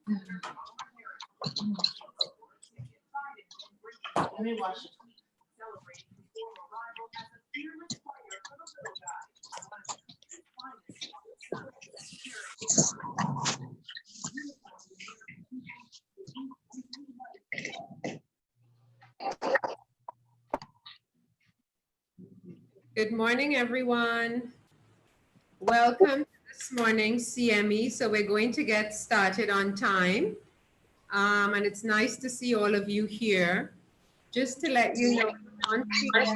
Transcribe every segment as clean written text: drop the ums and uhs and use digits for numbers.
Let me wash it. Good morning, everyone. Welcome to this morning's CME. So we're going to get started on time. And it's nice to see all of you here. Just to let you know, once we get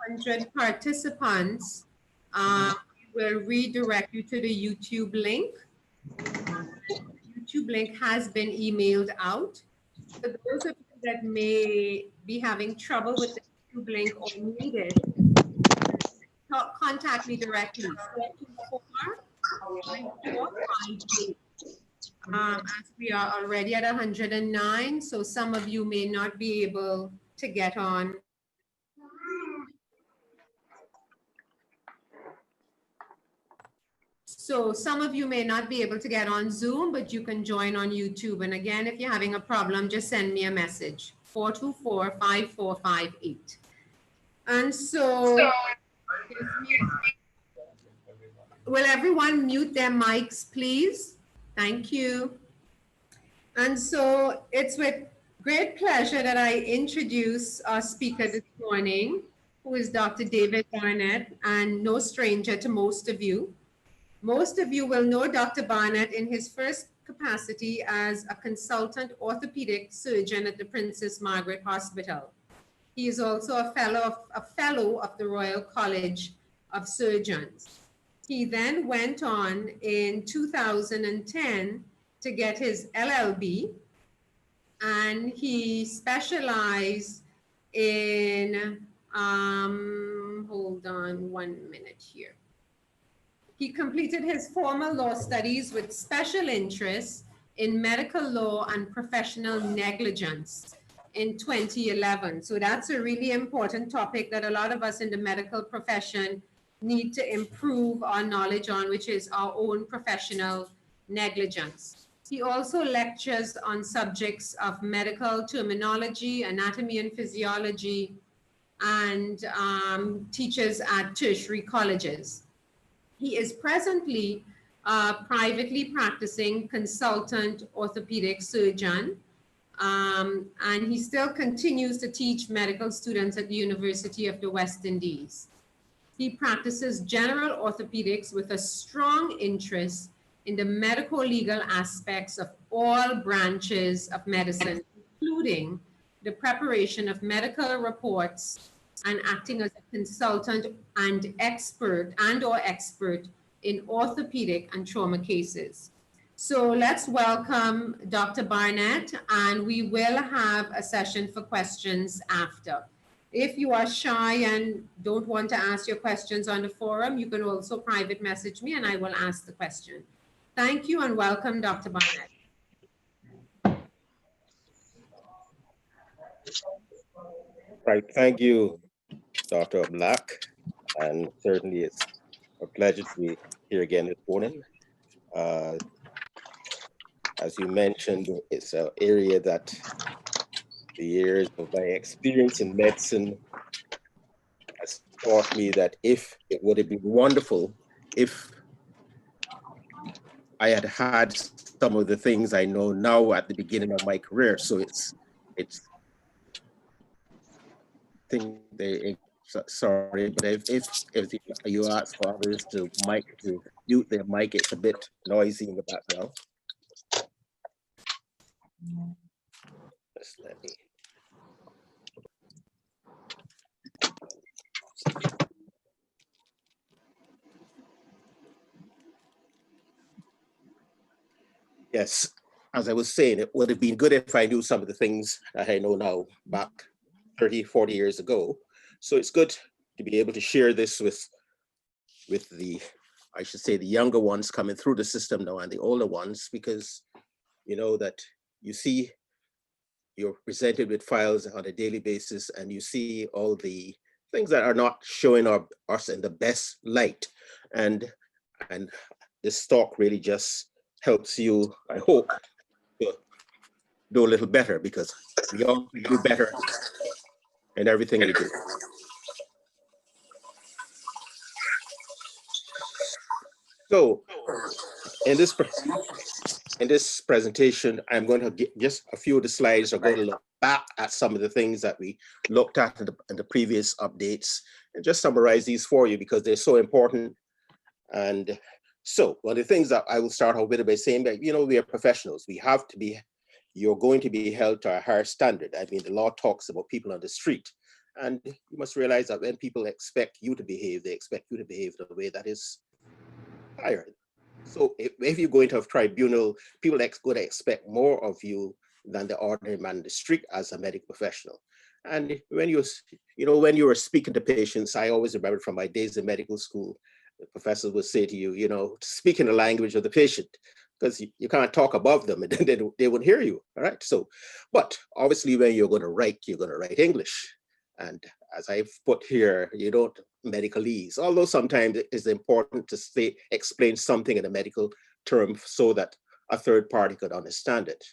100 participants, we'll redirect you to the YouTube link. The YouTube link has been emailed out. For those of you that may be having trouble with the YouTube link or need it, contact me directly. 424-5458. As we are already at 109, so some of you may not be able to get on. So some of you may not be able to get on Zoom, but you can join on YouTube. And again, if you're having a problem, just send me a message, 424-5458. And so, will everyone mute their mics, please? Thank you. And so it's with great pleasure that I introduce our speaker this morning, who is Dr. David Barnett, and no stranger to most of you. Most of you will know Dr. Barnett in his first capacity as a consultant orthopedic surgeon at the Princess Margaret Hospital. He is also a fellow of the Royal College of Surgeons. He then went on in 2010 to get his LLB, and he specialized in, hold on 1 minute here. He completed his formal law studies with special interest in medical law and professional negligence in 2011. So that's a really important topic that a lot of us in the medical profession need to improve our knowledge on, which is our own professional negligence. He also lectures on subjects of medical terminology, anatomy and physiology, and teaches at tertiary colleges. He is presently a privately practicing consultant orthopedic surgeon, and he still continues to teach medical students at the University of the West Indies. He practices general orthopedics with a strong interest in the medico-legal aspects of all branches of medicine, including the preparation of medical reports and acting as a consultant and expert in orthopedic and trauma cases. So let's welcome Dr. Barnett, and we will have a session for questions after. If you are shy and don't want to ask your questions on the forum, you can also private message me and I will ask the question. Thank you and welcome, Dr. Barnett. Right, thank you, Dr. Black, and certainly it's a pleasure to be here again this morning. As you mentioned, it's an area that the years of my experience in medicine has taught me that if it would have been wonderful if I had had some of the things I know now at the beginning of my career. So it's I think they, sorry, but if you ask for others to mute their mic, it's a bit noisy in the background. Just let me. Yes, as I was saying, it would have been good if I knew some of the things that I know now back 30, 40 years ago. So it's good to be able to share this with the, I should say, the younger ones coming through the system now and the older ones, because you know that you see, you're presented with files on a daily basis and you see all the things that are not showing us in the best light. And this talk really just helps you, I hope, do a little better, because we all do better in everything we do. So in this presentation, I'm going to get just a few of the slides are going to look back at some of the things that we looked at in the previous updates, and just summarize these for you because they're so important. And so one of the things that I will start off with by saying that, you know, we are professionals. We have to be, you're going to be held to a higher standard. I mean, the law talks about people on the street, and you must realize that when people expect you to behave, they expect you to behave in a way that is higher. So if you go into a tribunal, people are going to expect more of you than the ordinary man in the street as a medical professional. And when when you were speaking to patients, I always remember from my days in medical school, the professors would say to you, you know, speak in the language of the patient, because you can't talk above them and then they would hear you, all right? So, but obviously when you're going to write English. And as I've put here, you don't medicalese, although sometimes it is important to explain something in a medical term so that a third party could understand it.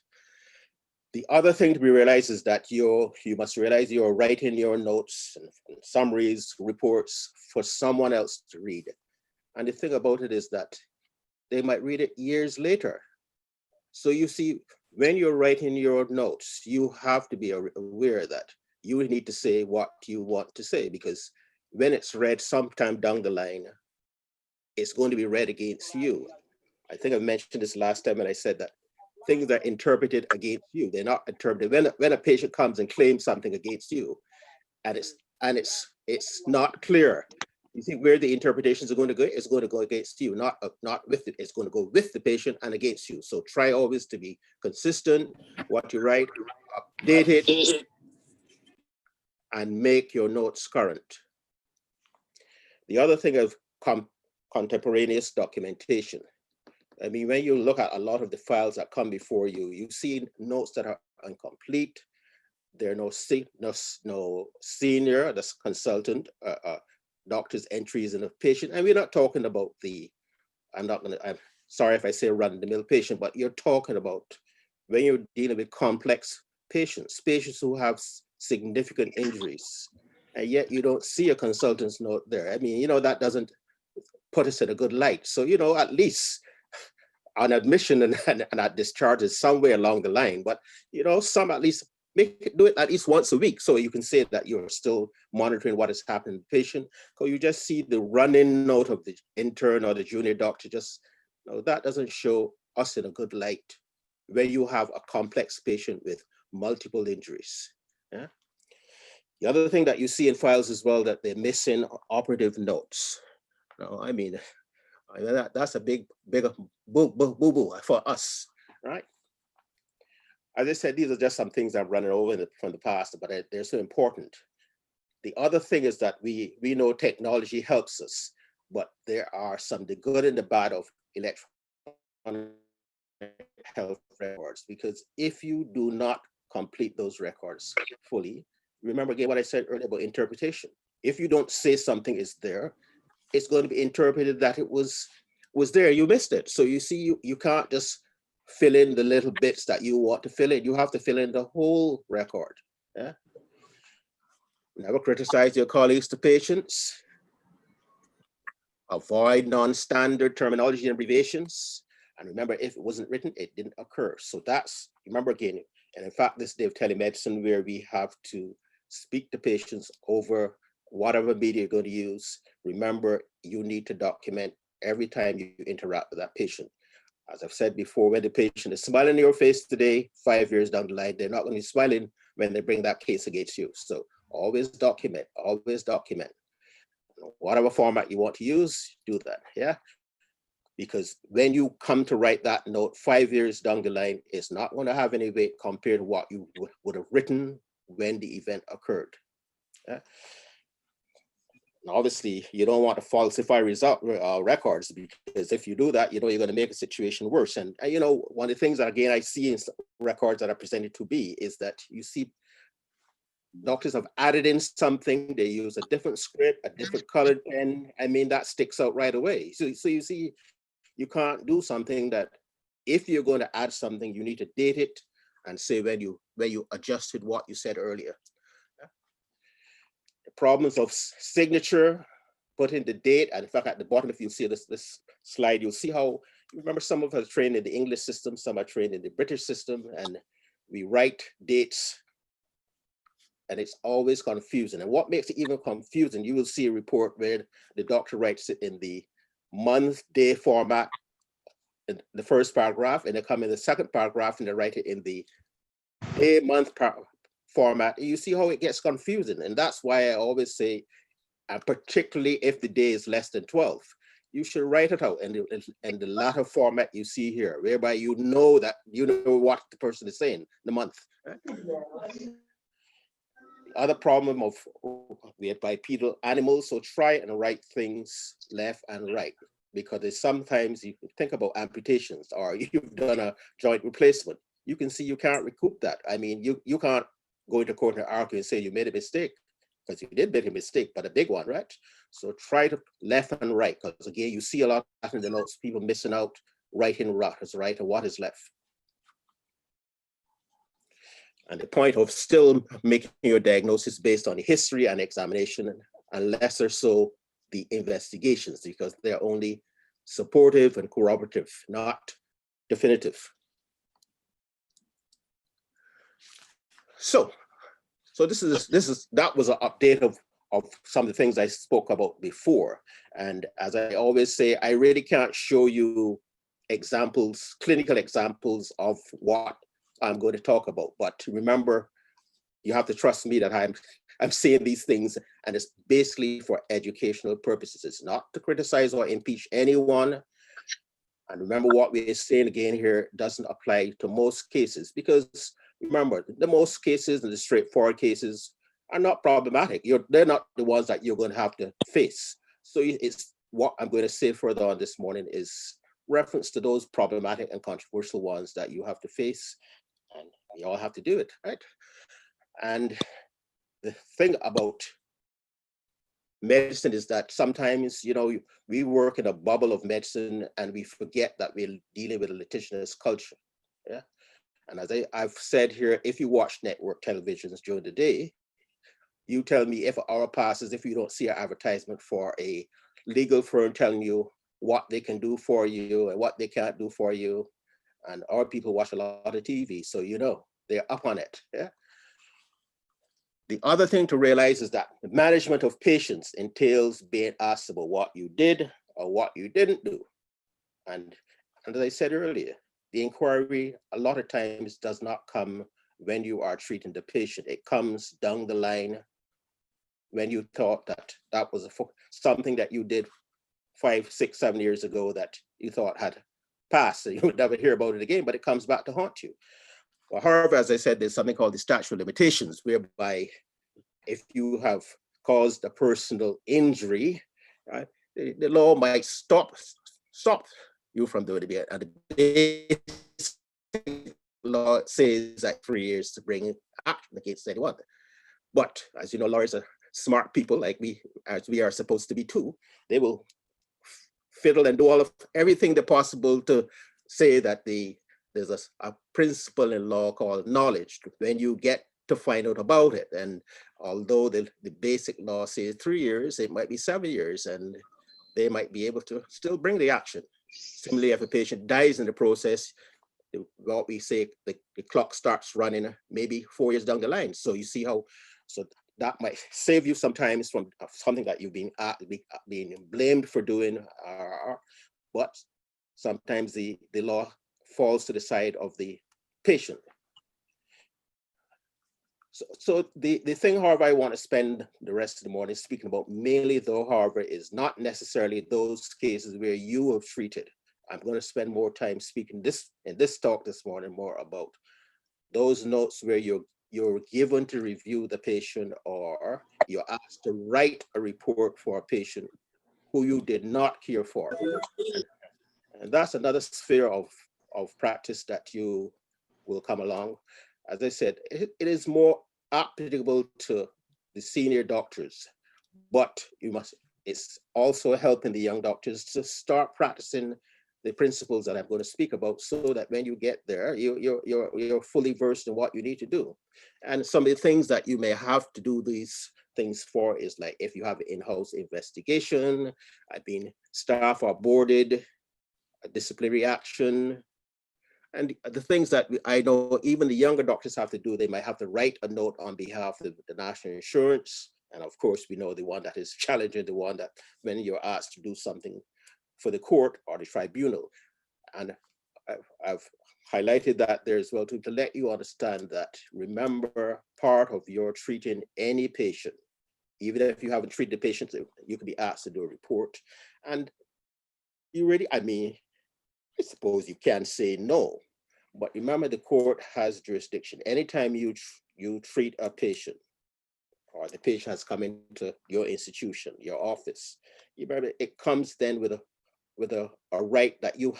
The other thing to be realized is that you must realize you're writing your notes and summaries, reports for someone else to read. And the thing about it is that they might read it years later. So you see, when you're writing your notes, you have to be aware that you need to say what you want to say, because when it's read sometime down the line, it's going to be read against you. I think I mentioned this last time when I said that things are interpreted against you. They're not interpreted. When a patient comes and claims something against you, and it's not clear, you see where the interpretations are going to go. It's going to go against you, not with it. It's going to go with the patient and against you. So try always to be consistent. What you write, update it, and make your notes current. The other thing of contemporaneous documentation. I mean, when you look at a lot of the files that come before you, you see notes that are incomplete. There are no senior, the consultant, doctor's entries in a patient. And we're not talking about I'm sorry if I say run-of-the-mill patient, but you're talking about when you're dealing with complex patients who have significant injuries, and yet you don't see a consultant's note there. I mean, you know, that doesn't put us in a good light. So, you know, at least an admission and that discharge is somewhere along the line, but, you know, some at least do it at least once a week, so you can say that you're still monitoring what is happening to the patient. Because you just see the running note of the intern or the junior doctor, that doesn't show us in a good light when you have a complex patient with multiple injuries. Yeah. The other thing that you see in files as well, that they're missing operative notes. No, I mean that's a big boo-boo for us, right? As I said, these are just some things I'm running over from the past, but they're so important. The other thing is that we know technology helps us, but there are the good and the bad of electronic health records, because if you do not complete those records fully, remember again what I said earlier about interpretation. If you don't say something is there, it's going to be interpreted that it was there, you missed it. So you see, you can't just fill in the little bits that you want to fill in. You have to fill in the whole record. Yeah. Never criticize your colleagues to patients. Avoid non-standard terminology and abbreviations. And remember, if it wasn't written, it didn't occur. So remember again, and in fact, this day of telemedicine where we have to speak to patients over whatever media you're going to use, remember, you need to document every time you interact with that patient. As I've said before, when the patient is smiling in your face today, 5 years down the line, they're not going to be smiling when they bring that case against you. So always document, whatever format you want to use, do that, yeah? Because when you come to write that note 5 years down the line, it's not going to have any weight compared to what you would have written when the event occurred. Yeah? And obviously, you don't want to falsify records, because if you do that, you know, you're going to make a situation worse. And you know, one of the things that, again, I see in records that are presented to be is that you see doctors have added in something, they use a different script, a different colored pen. I mean, that sticks out right away. So you see, you can't do something that, if you're going to add something, you need to date it and say when you adjusted what you said earlier. The problems of signature, put in the date, and in fact, at the bottom, if you see this slide, you'll see how, remember, some of us are trained in the English system, some are trained in the British system, and we write dates, and it's always confusing. And what makes it even confusing, you will see a report where the doctor writes it in the month, day format in the first paragraph, and they come in the second paragraph and they write it in the day, month format. You see how it gets confusing. And that's why I always say, and particularly if the day is less than 12, you should write it out in the latter format you see here, whereby you know what the person is saying, the month. Right? The other problem of we have bipedal animals, so try and write things left and right, because sometimes you think about amputations or you've done a joint replacement. You can see you can't recoup that. I mean, you can't go into court and argue and say you made a mistake, because you did make a mistake, but a big one, right? So try to left and right, because again, you see a lot in the notes, people missing out, writing what is right and what is left. And the point of still making your diagnosis based on the history and examination, and lesser so the investigations, because they're only supportive and corroborative, not definitive. So that was an update of some of the things I spoke about before. And as I always say, I really can't show you examples, clinical examples of what I'm going to talk about. But remember, you have to trust me that I'm saying these things, and it's basically for educational purposes. It's not to criticize or impeach anyone. And remember, what we're saying again here doesn't apply to most cases, because remember, the most cases and the straightforward cases are not problematic. They're not the ones that you're going to have to face. So it's what I'm going to say further on this morning is reference to those problematic and controversial ones that you have to face, and we all have to do it, right? And the thing about medicine is that sometimes, we work in a bubble of medicine and we forget that we're dealing with a litigious culture. Yeah. And as I've said here, if you watch network televisions during the day, you tell me if an hour passes, if you don't see an advertisement for a legal firm telling you what they can do for you and what they can't do for you. And our people watch a lot of TV, so they're up on it. Yeah. The other thing to realize is that the management of patients entails being asked about what you did or what you didn't do. And as I said earlier, the inquiry a lot of times does not come when you are treating the patient. It comes down the line when you thought that was something that you did 5, 6, 7 years ago that you thought had passed, and you would never hear about it again, but it comes back to haunt you. Well, however, as I said, there's something called the statute of limitations, whereby if you have caused a personal injury, right, the law might stop you from doing it. And the basic law says that 3 years to bring action against anyone. But as you know, lawyers are smart people, like as we are supposed to be too. They will fiddle and do everything possible to say that there's a principle in law called knowledge when you get to find out about it. And although the basic law says 3 years, it might be 7 years, and they might be able to still bring the action. Similarly, if a patient dies in the process, what we say, the clock starts running maybe 4 years down the line. So you see how, so that might save you sometimes from something that you've been blamed for doing, but sometimes the law falls to the side of the patient. So the thing, however, I want to spend the rest of the morning speaking about mainly, though, however, is not necessarily those cases where you have treated. I'm going to spend more time speaking in this talk this morning more about those notes where you're given to review the patient, or you're asked to write a report for a patient who you did not care for. And that's another sphere of practice that you will come along. As I said, it is more applicable to the senior doctors, but it's also helping the young doctors to start practicing the principles that I'm going to speak about, so that when you get there, you're fully versed in what you need to do. And some of the things that you may have to do these things for is like if you have an in-house investigation, staff are boarded, a disciplinary action, and the things that I know even the younger doctors have to do. They might have to write a note on behalf of the national insurance. And of course, we know the one that is challenging, the one that when you're asked to do something for the court or the tribunal. And I've highlighted that there as well to let you understand that, remember, part of your treating any patient, even if you haven't treated the patient, you can be asked to do a report. And you really, I suppose you can say no, but remember the court has jurisdiction. Anytime you treat a patient, or the patient has come into your institution, your office, you remember it comes then with a right that you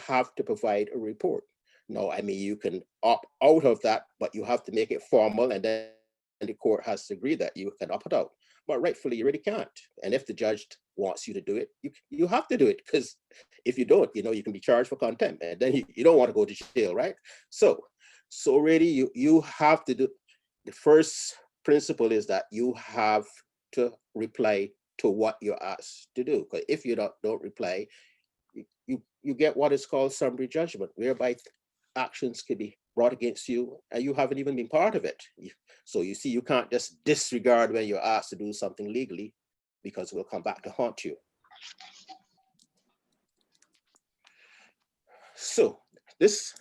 have to provide a report. No, you can opt out of that, but you have to make it formal, and then the court has to agree that you can opt out. But rightfully, you really can't. And if the judge wants you to do it, you have to do it, because if you don't, you can be charged for contempt, and then you don't want to go to jail, right? So really, you have to do. The first principle is that you have to reply to what you're asked to do. Because if you don't reply, you get what is called summary judgment, whereby actions can be brought against you and you haven't even been part of it. So you see, you can't just disregard when you're asked to do something legally, because it will come back to haunt you. So this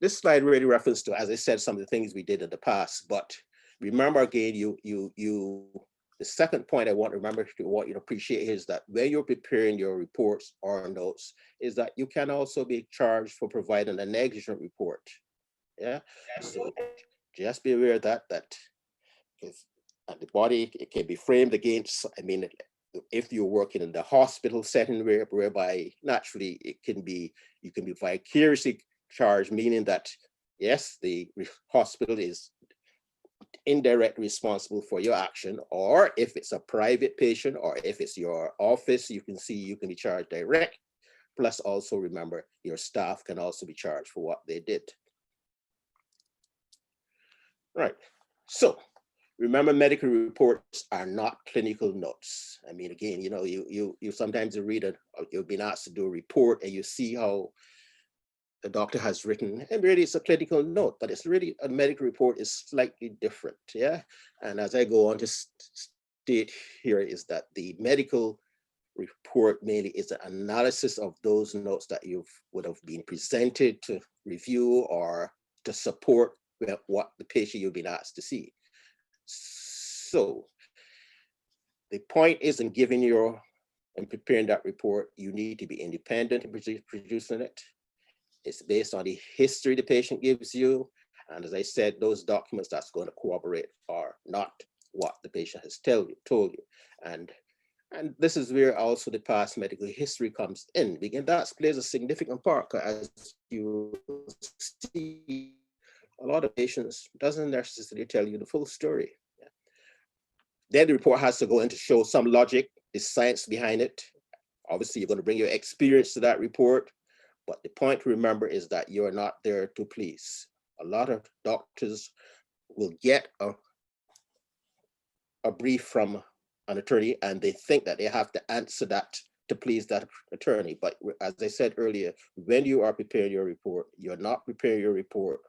slide really refers to, as I said, some of the things we did in the past. But remember again, the second point I want you to appreciate is that when you're preparing your reports or notes, is that you can also be charged for providing a negligent report. Yeah. So just be aware that the body, it can be framed against. If you're working in the hospital setting, whereby naturally you can be vicariously charged, meaning that yes, the hospital is indirectly responsible for your action, or if it's a private patient, or if it's your office, you can be charged direct. Plus, also remember, your staff can also be charged for what they did. Right. So remember, medical reports are not clinical notes. Again, you sometimes you've been asked to do a report, and you see how the doctor has written, and really it's a clinical note, but it's really a medical report is slightly different. Yeah. And as I go on to state here, is that the medical report mainly is an analysis of those notes that would have been presented to review or to support what the patient you've been asked to see. So the point is, in preparing that report, you need to be independent in producing it. It's based on the history the patient gives you. And as I said, those documents that's going to corroborate are not what the patient has told you. And this is where also the past medical history comes in. Because that plays a significant part, as you see, a lot of patients doesn't necessarily tell you the full story. Yeah. Then the report has to go in to show some logic, the science behind it. Obviously, you're going to bring your experience to that report. But the point to remember is that you're not there to please. A lot of doctors will get a brief from an attorney, and they think that they have to answer that to please that attorney. But as I said earlier, when you are preparing your report, you're not preparing your report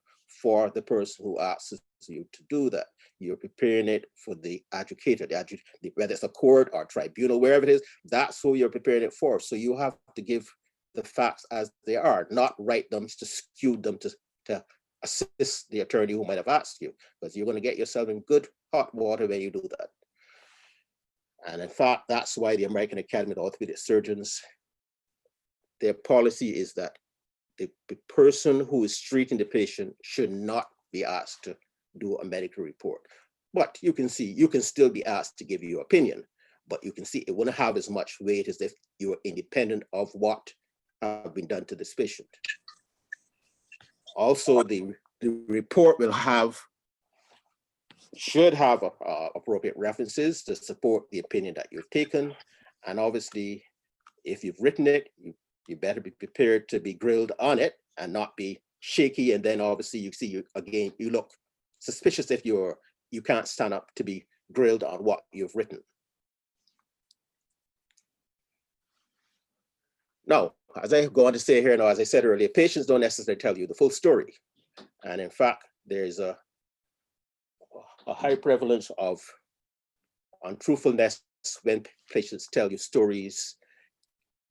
for the person who asks you to do that. You're preparing it for the adjudicator, whether it's a court or tribunal, wherever it is, that's who you're preparing it for. So you have to give the facts as they are, not write them to skew them to assist the attorney who might have asked you, because you're going to get yourself in good hot water when you do that. And in fact, that's why the American Academy of Orthopedic Surgeons, their policy is that the person who is treating the patient should not be asked to do a medical report. But you can see, you can still be asked to give your opinion, but you can see it wouldn't have as much weight as if you were independent of what have been done to this patient. Also, the report should have appropriate references to support the opinion that you've taken. And obviously, if you've written it, you you better be prepared to be grilled on it and not be shaky. And then obviously you see again, you look suspicious if you can't stand up to be grilled on what you've written. Now, as I go on to say here now, as I said earlier, patients don't necessarily tell you the full story. And in fact, there's a high prevalence of untruthfulness when patients tell you stories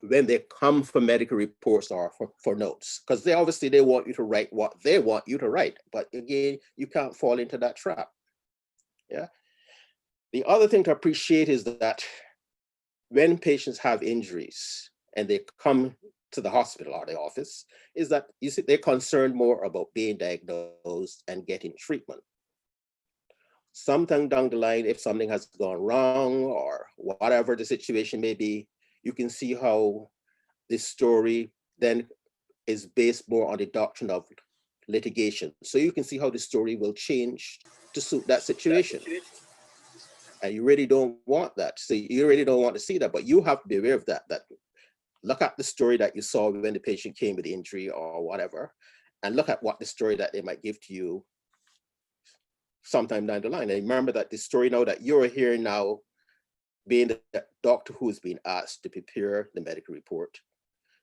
when they come for medical reports or for notes, because they want you to write what they want you to write. But again, you can't fall into that trap. Yeah. The other thing to appreciate is that when patients have injuries and they come to the hospital or the office, is that you see they're concerned more about being diagnosed and getting treatment. Sometime down the line, if something has gone wrong or whatever the situation may be, you can see how this story then is based more on the doctrine of litigation. So you can see how the story will change to suit that situation. And you really don't want that. So you really don't want to see that, but you have to be aware of that, look at the story that you saw when the patient came with the injury or whatever, and look at what the story that they might give to you sometime down the line. And remember that the story now that you're hearing now, being the doctor who's been asked to prepare the medical report,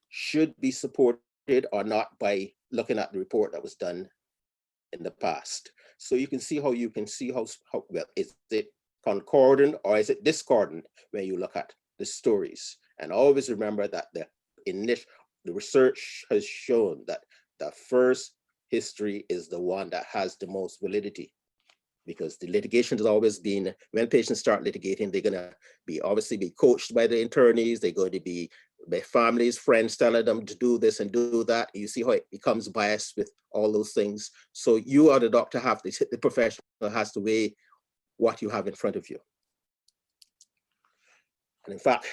should be supported or not by looking at the report that was done in the past. So you can see how well, is it concordant or is it discordant when you look at the stories? And always remember that the research has shown that the first history is the one that has the most validity, because the litigation has always been, when patients start litigating, they're gonna be obviously be coached by the attorneys, they're going to be by families, friends telling them to do this and do that. You see how it becomes biased with all those things. So you are the doctor, the professional has to weigh what you have in front of you. And in fact,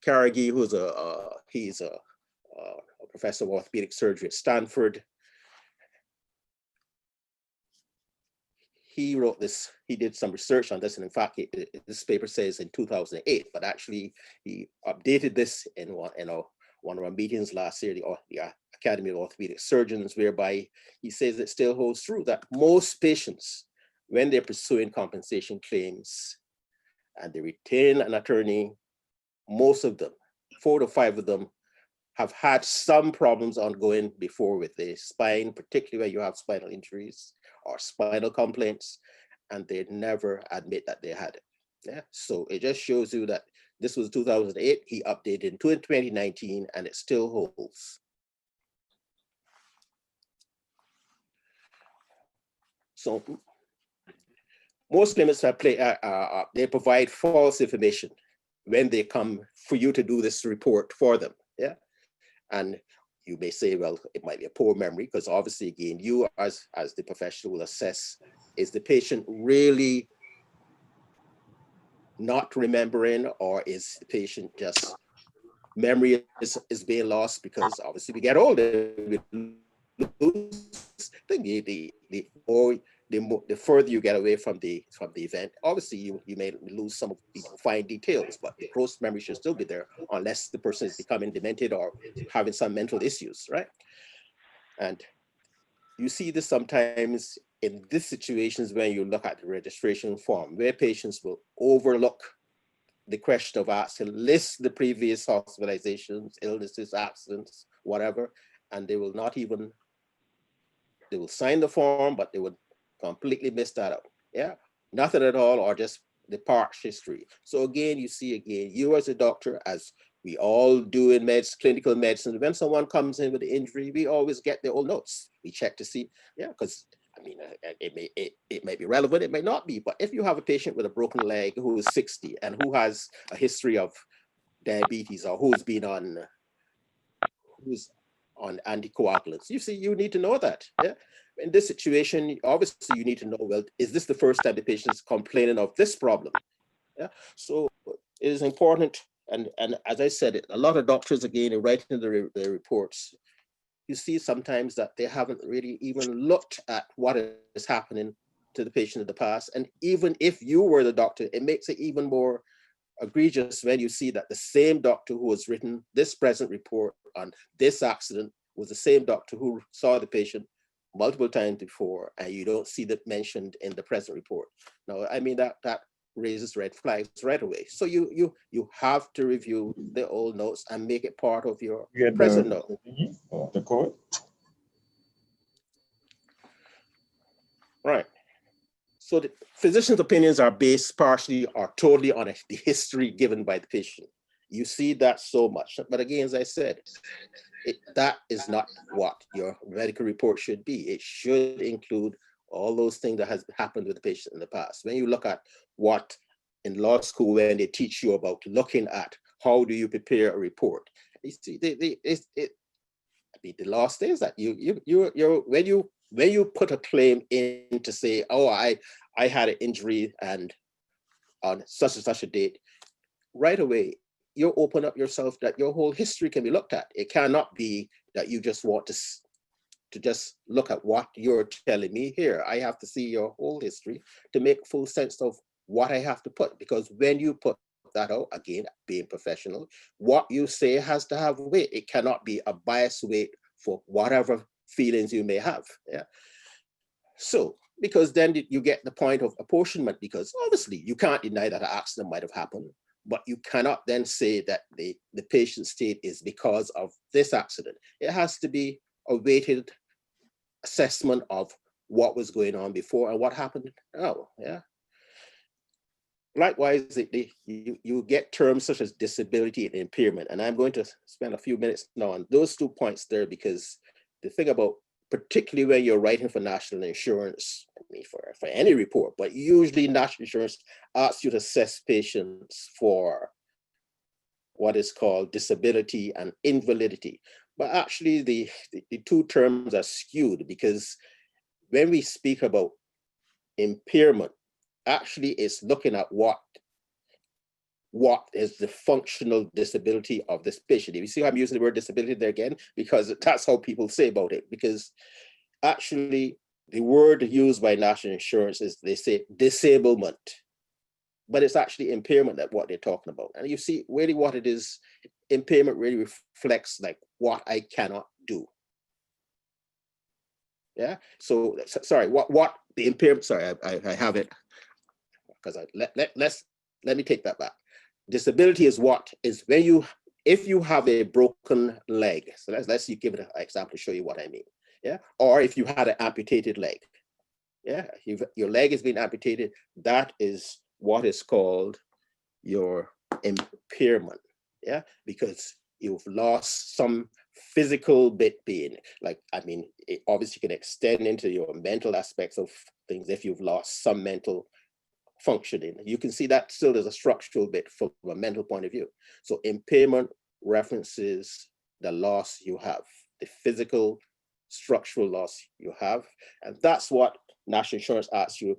Carnegie, who's he's a professor of orthopedic surgery at Stanford, he wrote this, he did some research on this, and in fact, this paper says in 2008, but actually he updated this in one of our meetings last year, the Academy of Orthopedic Surgeons, whereby he says it still holds true that most patients, when they're pursuing compensation claims and they retain an attorney, most of them, 4 to 5 of them, have had some problems ongoing before with the spine, particularly when you have spinal injuries or spinal complaints, and they never admit that they had it. Yeah, so it just shows you that this was 2008, he updated in 2019, and it still holds. So most claimants they provide false information when they come for you to do this report for them. Yeah, and you may say, well, it might be a poor memory, because obviously, again, you as the professional will assess, is the patient really not remembering, or is the patient just memory is being lost? Because obviously we get older, we lose the further you get away from the event, obviously you may lose some of the fine details, but the gross memory should still be there unless the person is becoming demented or having some mental issues, right? And you see this sometimes in these situations when you look at the registration form, where patients will overlook the question of asking, list the previous hospitalizations, illnesses, accidents, whatever, and they will not even, they will sign the form, but they would completely miss that out. Yeah, nothing at all, or just the past history. So again, you see, again, you as a doctor, as we all do in clinical medicine, when someone comes in with an injury, we always get their old notes. We check to see, yeah, because I mean, it may be relevant, it may not be, but if you have a patient with a broken leg who is 60 and who has a history of diabetes, or who's on anticoagulants, you see, you need to know that. Yeah, in this situation, obviously you need to know, well, is this the first time the patient is complaining of this problem? Yeah, so it is important. And as I said, a lot of doctors, again, in writing the reports, you see sometimes that they haven't really even looked at what is happening to the patient in the past. And even if you were the doctor, it makes it even more egregious when you see that the same doctor who has written this present report on this accident was the same doctor who saw the patient multiple times before, and you don't see that mentioned in the present report. Now, I mean, that raises red flags right away. So you have to review the old notes and make it part of your present note. The code. Right. So the physician's opinions are based partially or totally on the history given by the patient. You see that so much. But again, as I said, that is not what your medical report should be. It should include all those things that has happened with the patient in the past. When you look at what in law school, when they teach you about looking at how do you prepare a report, you see, the law says that when you put a claim in to say, oh, I had an injury and on such and such a date, right away, you open up yourself that your whole history can be looked at. It cannot be that you just want to just look at what you're telling me here. I have to see your whole history to make full sense of what I have to put, because when you put that out, again, being professional, what you say has to have weight. It cannot be a biased weight for whatever feelings you may have. Yeah. So, because then you get the point of apportionment, because obviously you can't deny that an accident might have happened, but you cannot then say that the patient's state is because of this accident. It has to be a weighted assessment of what was going on before and what happened now. Yeah. Likewise, you get terms such as disability and impairment, and I'm going to spend a few minutes now on those 2 points there, because the thing about, particularly when you're writing for national insurance, I mean for any report, but usually national insurance asks you to assess patients for what is called disability and invalidity. But actually the two terms are skewed, because when we speak about impairment, actually it's looking at what is the functional disability of this patient. If you see how I'm using the word disability there again, because that's how people say about it, because actually the word used by national insurance is, they say disablement, but it's actually impairment that what they're talking about. And you see really what it is, impairment really reflects like what I cannot do. Yeah, so sorry, what the impairment, sorry, I have it, because let me take that back. Disability is what is when if you have a broken leg. So let's give it an example to show you what I mean. Yeah, or if you had an amputated leg. Yeah, your leg is being amputated. That is what is called your impairment. Yeah, because you've lost some physical bit being, like, I mean, it obviously can extend into your mental aspects of things. If you've lost some mental functioning, you can see that still there's a structural bit from a mental point of view. So impairment references the loss you have, the physical structural loss you have, and that's what national insurance asks you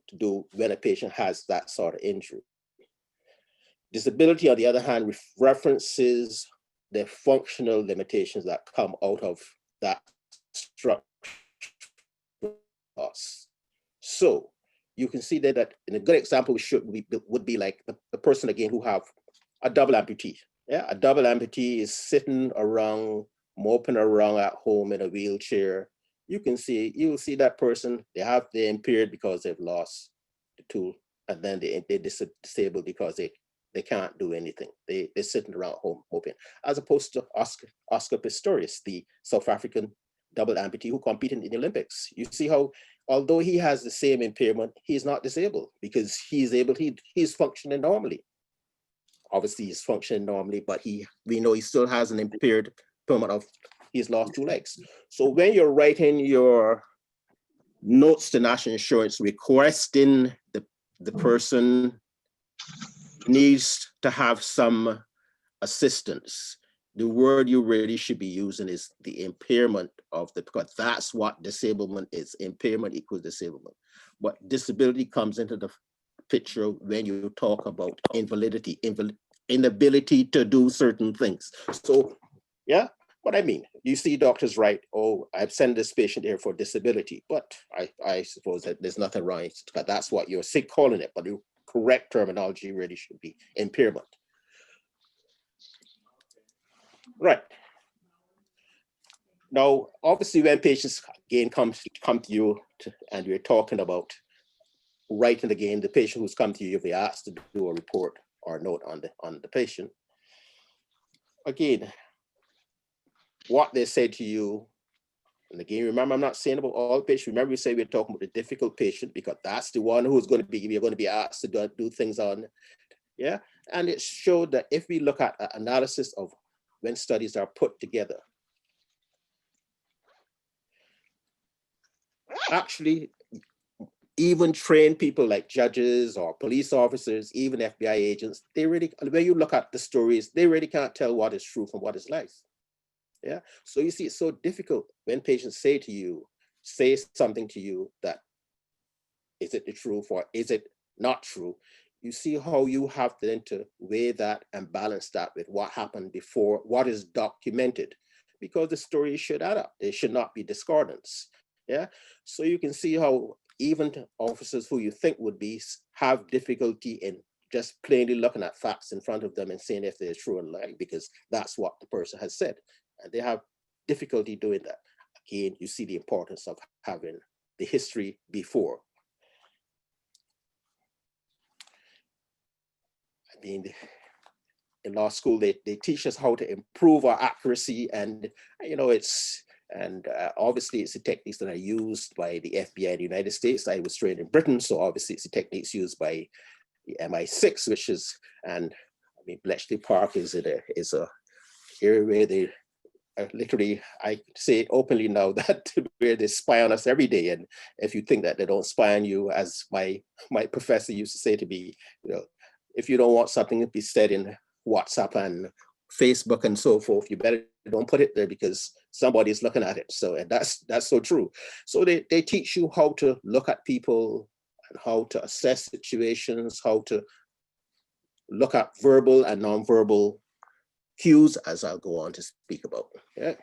to do when a patient has that sort of injury. Disability, on the other hand, references the functional limitations that come out of that structural loss. So you can see that in a good example would be like the person again who have a double amputee. Yeah, a double amputee is sitting around, moping around at home in a wheelchair. You'll see that person, they're impaired because they've lost the tool, and then they're disabled because they can't do anything. They're sitting around home moping, as opposed to Oscar Pistorius, the South African double amputee who competed in the Olympics. You see how, although he has the same impairment, he's not disabled because he's functioning normally. Obviously, he's functioning normally, but we know he still has an impaired impairment of he's lost 2 legs. So when you're writing your notes to national insurance requesting the person needs to have some assistance, the word you really should be using is the impairment of because that's what disablement is. Impairment equals disablement. But disability comes into the picture when you talk about invalidity, inability to do certain things. So, yeah, what I mean, you see doctors write, oh, I've sent this patient here for disability, but I suppose that there's nothing wrong, because that's what you're sick calling it, but you correct terminology really should be impairment. Right. Now, obviously, when patients again come to you and we're talking about writing again, the patient who's come to you, if they asked to do a report or a note on the patient, again, what they say to you, and again, remember, I'm not saying about all patients. Remember, we say we're talking about the difficult patient because that's the one who's going to be, we're going to be asked to do things on. Yeah, and it showed that if we look at analysis of when studies are put together, actually, even trained people like judges or police officers, even FBI agents, they really, when you look at the stories, they really can't tell what is true from what is lies. Yeah, so you see, it's so difficult when patients say something to you that, is it the truth or is it not true? You see how you have then to weigh that and balance that with what happened before, what is documented, because the story should add up. There should not be discordance. Yeah, so you can see how even officers who you think would be have difficulty in just plainly looking at facts in front of them and saying if they're true or lie, because that's what the person has said. And they have difficulty doing that. Again, you see the importance of having the history before. I mean, in law school, they teach us how to improve our accuracy, and obviously it's the techniques that are used by the FBI in the United States. I was trained in Britain, so obviously it's the techniques used by the MI6, which is, and I mean, Bletchley Park is a area where they literally, I say it openly now, that where they spy on us every day. And if you think that they don't spy on you, as my professor used to say to me, if you don't want something to be said in WhatsApp and Facebook and so forth, you better don't put it there because somebody's looking at it. So, and that's so true. So they teach you how to look at people and how to assess situations, how to look at verbal and nonverbal cues, as I'll go on to speak about. Yeah.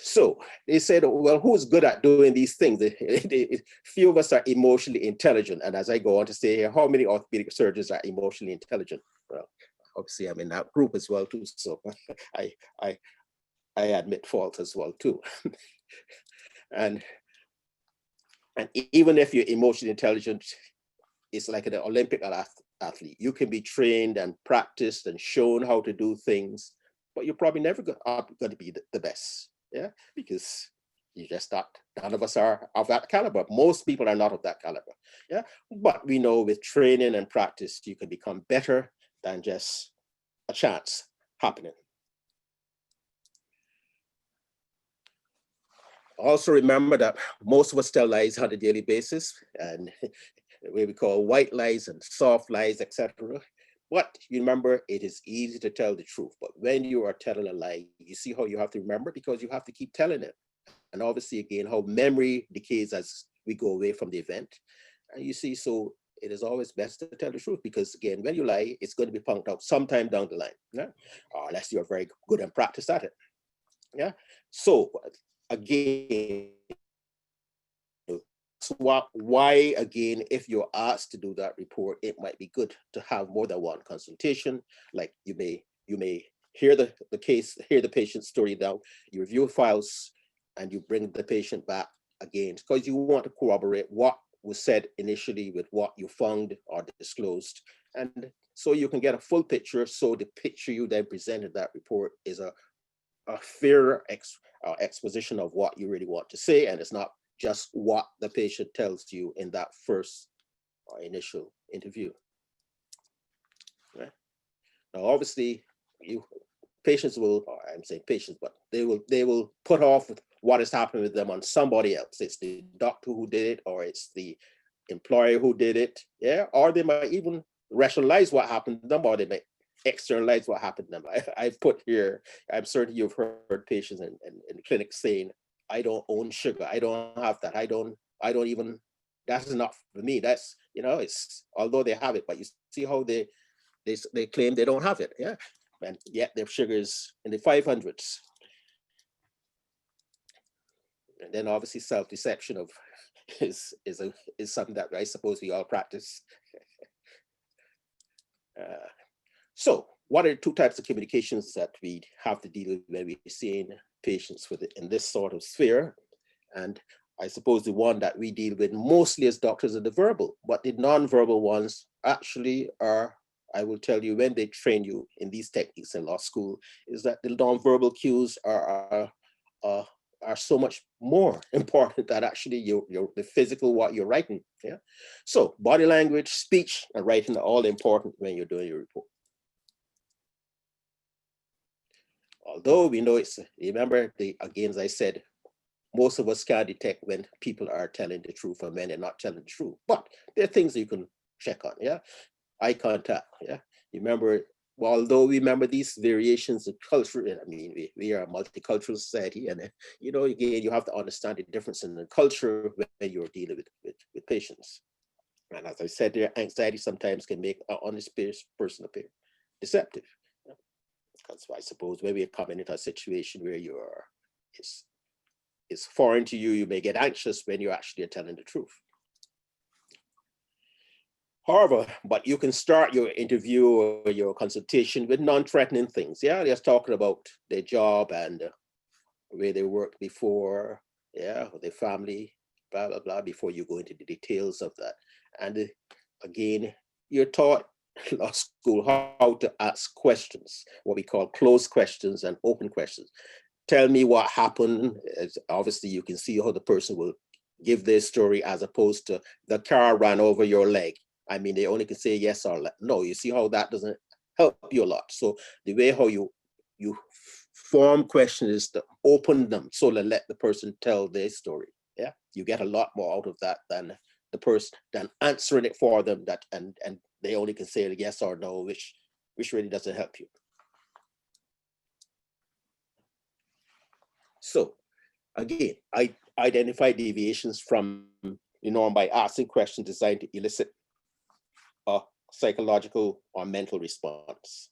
So they said, well, who's good at doing these things? Few of us are emotionally intelligent. And as I go on to say here, how many orthopedic surgeons are emotionally intelligent? Well, obviously I'm in that group as well too. So I admit fault as well too. and even if you're emotionally intelligent, it's like an Olympic athlete. You can be trained and practiced and shown how to do things, but you're probably never going to be the best. Yeah, because you just not, none of us are of that caliber. Most people are not of that caliber. Yeah, but we know with training and practice, you can become better than just a chance happening. Also remember that most of us tell lies on a daily basis, and what we call white lies and soft lies, etc. But you remember, it is easy to tell the truth. But when you are telling a lie, you see how you have to remember, because you have to keep telling it. And obviously, again, how memory decays as we go away from the event. And you see, so it is always best to tell the truth, because again, when you lie, it's going to be punked out sometime down the line, yeah? Unless you're very good and practice at it. Yeah. So again, so why again, if you're asked to do that report, it might be good to have more than one consultation. Like you may hear the patient's story down, you review files, and you bring the patient back again, because you want to corroborate what was said initially with what you found or disclosed. And so you can get a full picture. So the picture you then present in that report is a fair exposition of what you really want to say, and it's not just what the patient tells you in that first or initial interview. Right? Now, obviously, patients will, or I'm saying patients, but they will put off what is happening with them on somebody else. It's the doctor who did it, or it's the employer who did it, yeah, or they might even rationalize what happened to them, or they might externalize what happened to them. I've put here, I'm certain you've heard patients in the clinic saying, I don't own sugar, I don't have that, I don't even, that's not for me. That's, it's, although they have it, but you see how they claim they don't have it, yeah, and yet their sugar is in the 500s. And then obviously self-deception is something that I suppose we all practice. So what are the two types of communications that we have to deal with when we're seeing patients with it in this sort of sphere? And I suppose the one that we deal with mostly as doctors are the verbal, but the non-verbal ones actually are, I will tell you, when they train you in these techniques in law school, is that the non-verbal cues are so much more important than actually the physical, what you're writing. Yeah. So body language, speech, and writing are all important when you're doing your report. Although we know remember, again, as I said, most of us can detect when people are telling the truth and when they're not telling the truth. But there are things you can check on, yeah? Eye contact, yeah? Remember, although we remember these variations of culture, I mean, we are a multicultural society, and again, you have to understand the difference in the culture when you're dealing with patients. And as I said, their anxiety sometimes can make an honest person appear deceptive. Yeah? Because I suppose when we're coming into a situation where it's foreign to you, you may get anxious when you're actually telling the truth. However, but you can start your interview or your consultation with non-threatening things. Yeah, just talking about their job and where they worked before, yeah, or their family, blah, blah, blah, before you go into the details of that. And again, you're taught in law school how to ask questions, what we call closed questions and open questions. Tell me what happened. Obviously, you can see how the person will give their story as opposed to the car ran over your leg. I mean, they only can say yes or no. You see how that doesn't help you a lot. So the way how you form questions is to open them so to let the person tell their story. Yeah, you get a lot more out of that than the person than answering it for them. That and they only can say yes or no, which really doesn't help you. So again, I identify deviations from the norm by asking questions designed to elicit a psychological or mental response.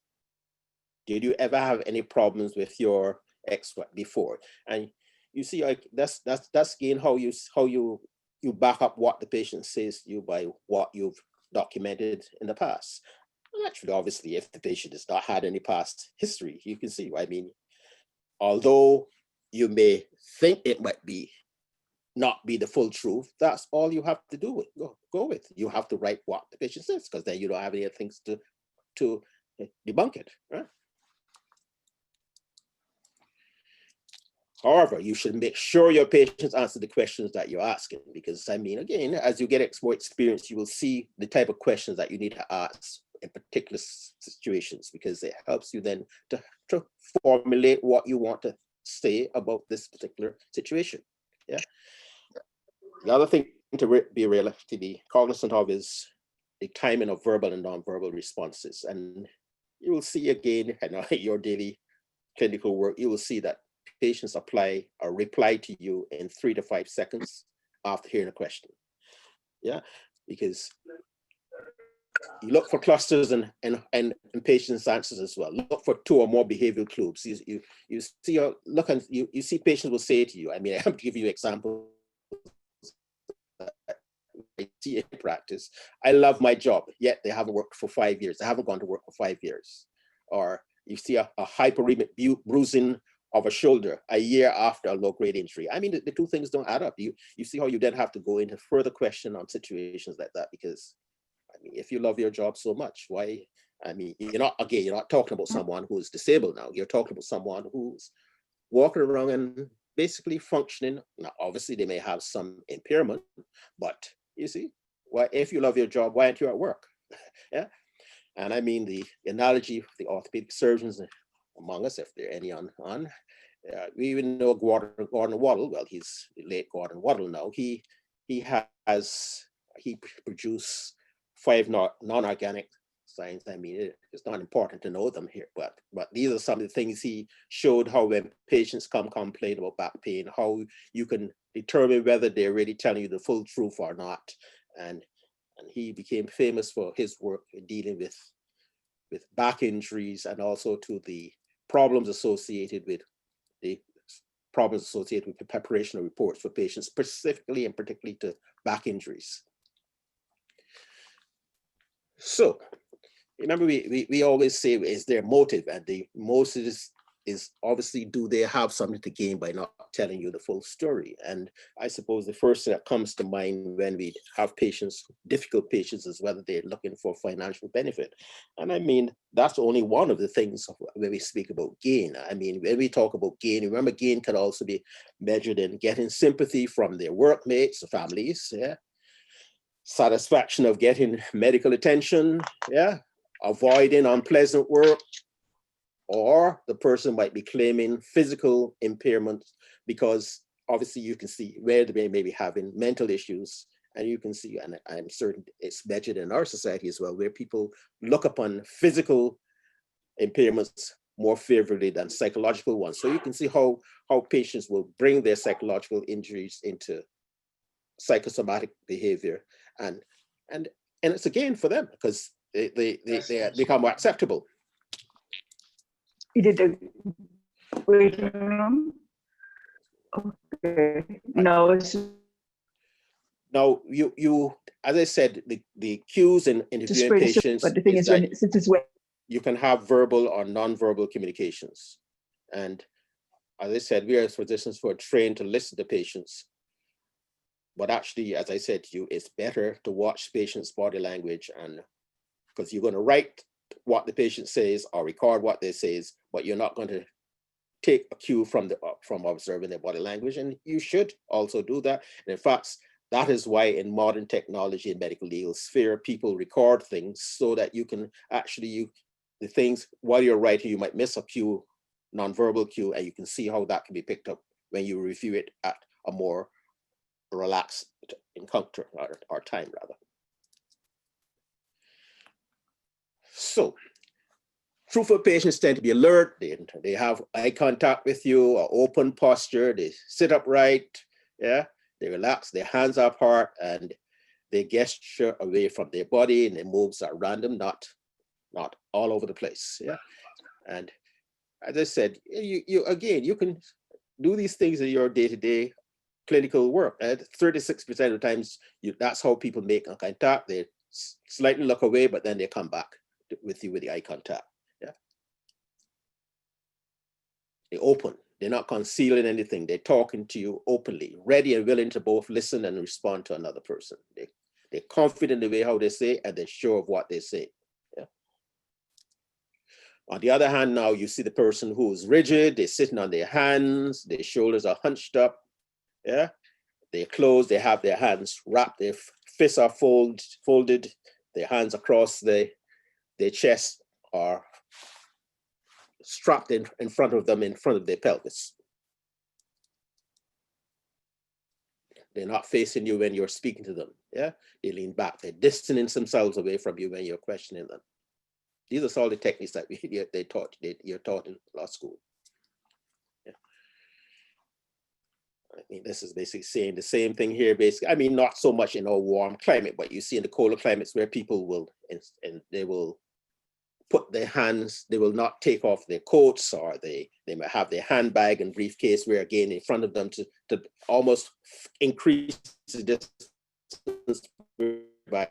Did you ever have any problems with your ex before? And you see, like that's again how you back up what the patient says to you by what you've documented in the past. Actually, obviously, if the patient has not had any past history, you can see. I mean, although you may think it might not be the full truth, that's all you have to do with go with. You have to write what the patient says, because then you don't have any things to debunk it, right? However, you should make sure your patients answer the questions that you're asking, because I mean, again, as you get more experience, you will see the type of questions that you need to ask in particular situations, because it helps you then to formulate what you want to say about this particular situation. Yeah. The other thing to be cognizant of is the timing of verbal and nonverbal responses. And you will see again, your daily clinical work, you will see that patients reply to you in 3 to 5 seconds after hearing a question. Yeah, because you look for clusters and patients' answers as well. Look for 2 or more behavioral clues. You see, you see patients will say to you, I mean, I have to give you examples. I see in practice, I love my job, yet they haven't worked for 5 years. They haven't gone to work for 5 years. Or you see a hyperemic bruising of a shoulder a year after a low-grade injury. I mean, the 2 things don't add up. You see how you then have to go into further question on situations like that, because I mean, if you love your job so much, why? I mean, you're not talking about someone who's disabled now. You're talking about someone who's walking around and basically functioning. Now, obviously, they may have some impairment, but you see, why? If you love your job, why aren't you at work? Yeah. And I mean, the analogy of the orthopedic surgeons among us, if there are any on, we even know Gordon Waddell. Well, he's late Gordon Waddell now. He produced 5 non-organic signs. I mean, it's not important to know them here, but these are some of the things he showed, how when patients complain about back pain, how you can determine whether they're really telling you the full truth or not. And he became famous for his work in dealing with back injuries, and also to the problems associated with the preparation of reports for patients, specifically and particularly to back injuries. So remember we always say, is their motive? And the motive is obviously, do they have something to gain by not telling you the full story? And I suppose the first thing that comes to mind when we have patients, difficult patients, is whether they're looking for financial benefit. And I mean, that's only one of the things when we speak about gain. I mean, when we talk about gain, remember, gain can also be measured in getting sympathy from their workmates, families, yeah, satisfaction of getting medical attention, yeah, avoiding unpleasant work, or the person might be claiming physical impairment because obviously you can see where they may be having mental issues, and you can see, and I'm certain it's measured in our society as well, where people look upon physical impairments more favorably than psychological ones. So you can see how patients will bring their psychological injuries into psychosomatic behavior, and it's a gain for them because they become more acceptable. You did the waiting room? Okay. No, it's Now, you as I said, the cues in interviewing spread, patients but the thing is that since it's wet. you can have verbal or non-verbal communications. And as I said, we as physicians who are trained to listen to patients. But actually, as I said to you, it's better to watch patients' body language, and because you're going to write what the patient says or record what they say, but you're not going to take a cue from observing their body language, and you should also do that. And in fact, that is why in modern technology and medical legal sphere, people record things so that you can actually, the things while you're writing, you might miss a cue, nonverbal cue, and you can see how that can be picked up when you review it at a more relaxed encounter or time rather. So, truthful patients tend to be alert. They have eye contact with you, or open posture. They sit upright. Yeah, they relax. Their hands are apart, and they gesture away from their body, and their moves are random, not all over the place. Yeah, and as I said, you can do these things in your day-to-day clinical work. And 36% of the times, that's how people make eye contact. They slightly look away, but then they come back with you with the eye contact. Yeah, they open. They're not concealing anything. They're talking to you openly, ready and willing to both listen and respond to another person. They're confident in the way how they say, and they're sure of what they say. Yeah. On the other hand, now you see the person who's rigid. They're sitting on their hands. Their shoulders are hunched up. Yeah, they're closed. They have their hands wrapped. Their fists are folded. Their hands across their chest are strapped in front of them, in front of their pelvis. They're not facing you when you're speaking to them. Yeah, they lean back. They're distancing themselves away from you when you're questioning them. These are all the techniques that you're taught in law school. Yeah. I mean, this is basically saying the same thing here. Basically, I mean, not so much in a warm climate, but you see in the colder climates where people will, and they will put their hands, they will not take off their coats, or they might have their handbag and briefcase where again in front of them to almost increase the distance by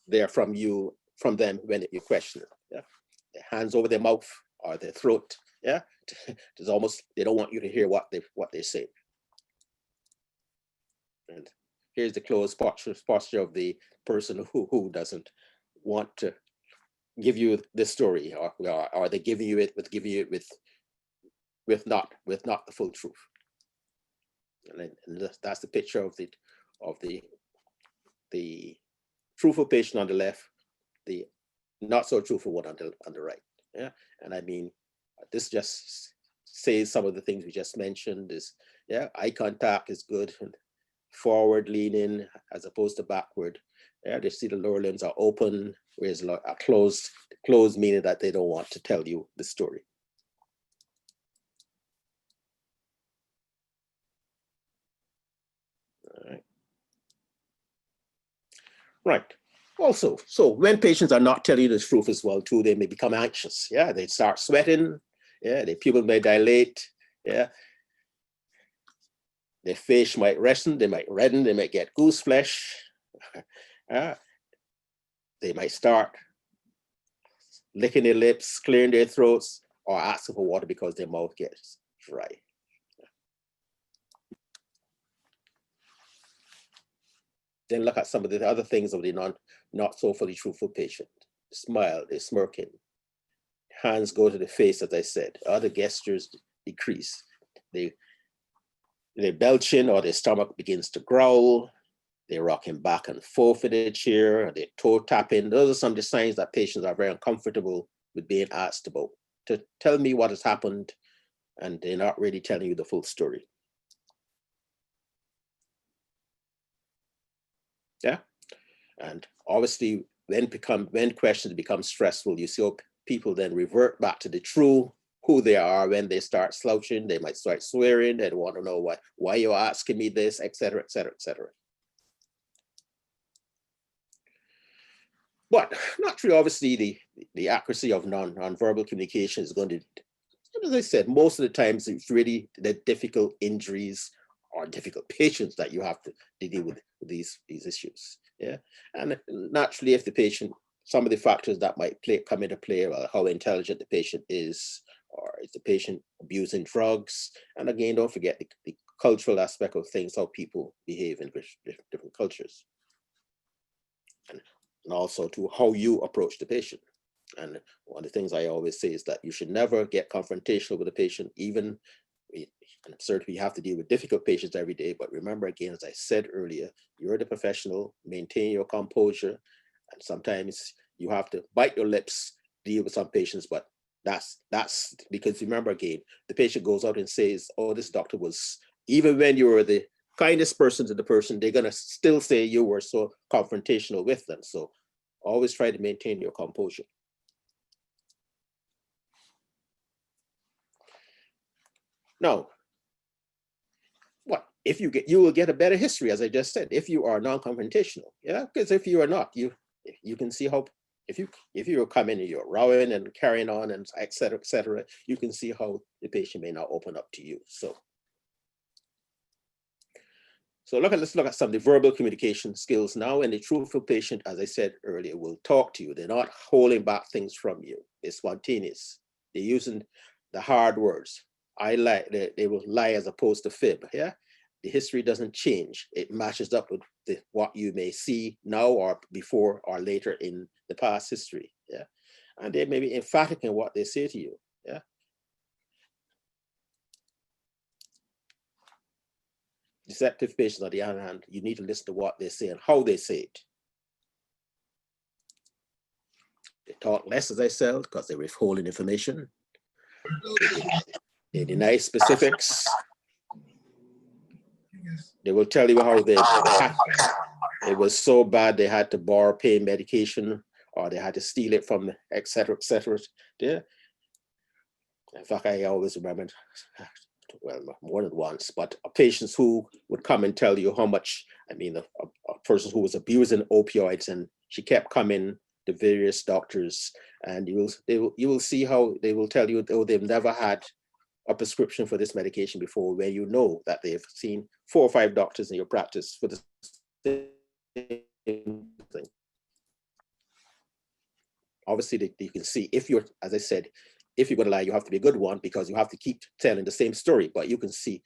they're from them when you question it. Yeah, their hands over their mouth or their throat. Yeah, it's almost, they don't want you to hear what they say. And here's the closed posture of the person who doesn't want to give you this story, or are they giving you it with not the full truth? And that's the picture of the truthful patient on the left, the not so truthful one on the right. Yeah, and I mean, this just says some of the things we just mentioned. Is, yeah, eye contact is good, and forward leaning as opposed to backward. Yeah, they see the lower limbs are open, whereas are closed meaning that they don't want to tell you the story. All right. Right. Also, so when patients are not telling you the truth as well too, they may become anxious. Yeah, they start sweating. Yeah, their pupil may dilate. Yeah, their face might redden. They might get goose flesh. They might start licking their lips, clearing their throats, or asking for water because their mouth gets dry. Then look at some of the other things of the not so fully truthful patient. Smile, they're smirking. Hands go to the face, as I said. Other gestures decrease. They're belching, or their stomach begins to growl. They're rocking back and forth in their chair. They're toe tapping. Those are some of the signs that patients are very uncomfortable with being asked about. To tell me what has happened, and they're not really telling you the full story. Yeah, and obviously when questions become stressful, you see people then revert back to the true who they are. When they start slouching, they might start swearing. They want to know why you're asking me this, etc., etc., etc. But naturally, obviously, the accuracy of non-verbal communication is going to, as I said, most of the times it's really the difficult injuries or difficult patients that you have to deal with these issues. Yeah, and naturally, if the patient, some of the factors that might come into play, well, how intelligent the patient is, or is the patient abusing drugs, and again, don't forget the cultural aspect of things, how people behave in different cultures, and also to how you approach the patient. And one of the things I always say is that you should never get confrontational with a patient, even, and certainly you have to deal with difficult patients every day, but remember again, as I said earlier, you're the professional, maintain your composure, and sometimes you have to bite your lips, deal with some patients, but that's because remember again, the patient goes out and says, oh, this doctor was, even when you were the kindest person to the person, they're gonna still say you were so confrontational with them. So always try to maintain your composure. Now, what if you will get a better history, as I just said, if you are non-confrontational. Yeah, because if you are not, you can see how, if you come in and you're rowing and carrying on and et cetera, you can see how the patient may not open up to you. So let's look at some of the verbal communication skills now. And the truthful patient, as I said earlier, will talk to you. They're not holding back things from you. They're spontaneous. They're using the hard words. They will lie as opposed to fib. Yeah, the history doesn't change. It matches up with what you may see now or before or later in the past history. Yeah, and they may be emphatic in what they say to you. Yeah. Deceptive patients, on the other hand, you need to listen to what they say and how they say it. They talk less, as I said, because they're withholding information. They deny specifics. They will tell you how it was so bad they had to borrow pain medication, or they had to steal it from, et cetera, et cetera. Yeah. In fact, I always remember, well, more than once, but patients who would come and tell you how much, I mean, a person who was abusing opioids, and she kept coming to various doctors, and you will see how they will tell you, oh, they've never had a prescription for this medication before, where you know that they've seen 4 or 5 doctors in your practice for the same thing. Obviously, you can see, if you're, as I said, if you're going to lie, you have to be a good one, because you have to keep telling the same story. But you can see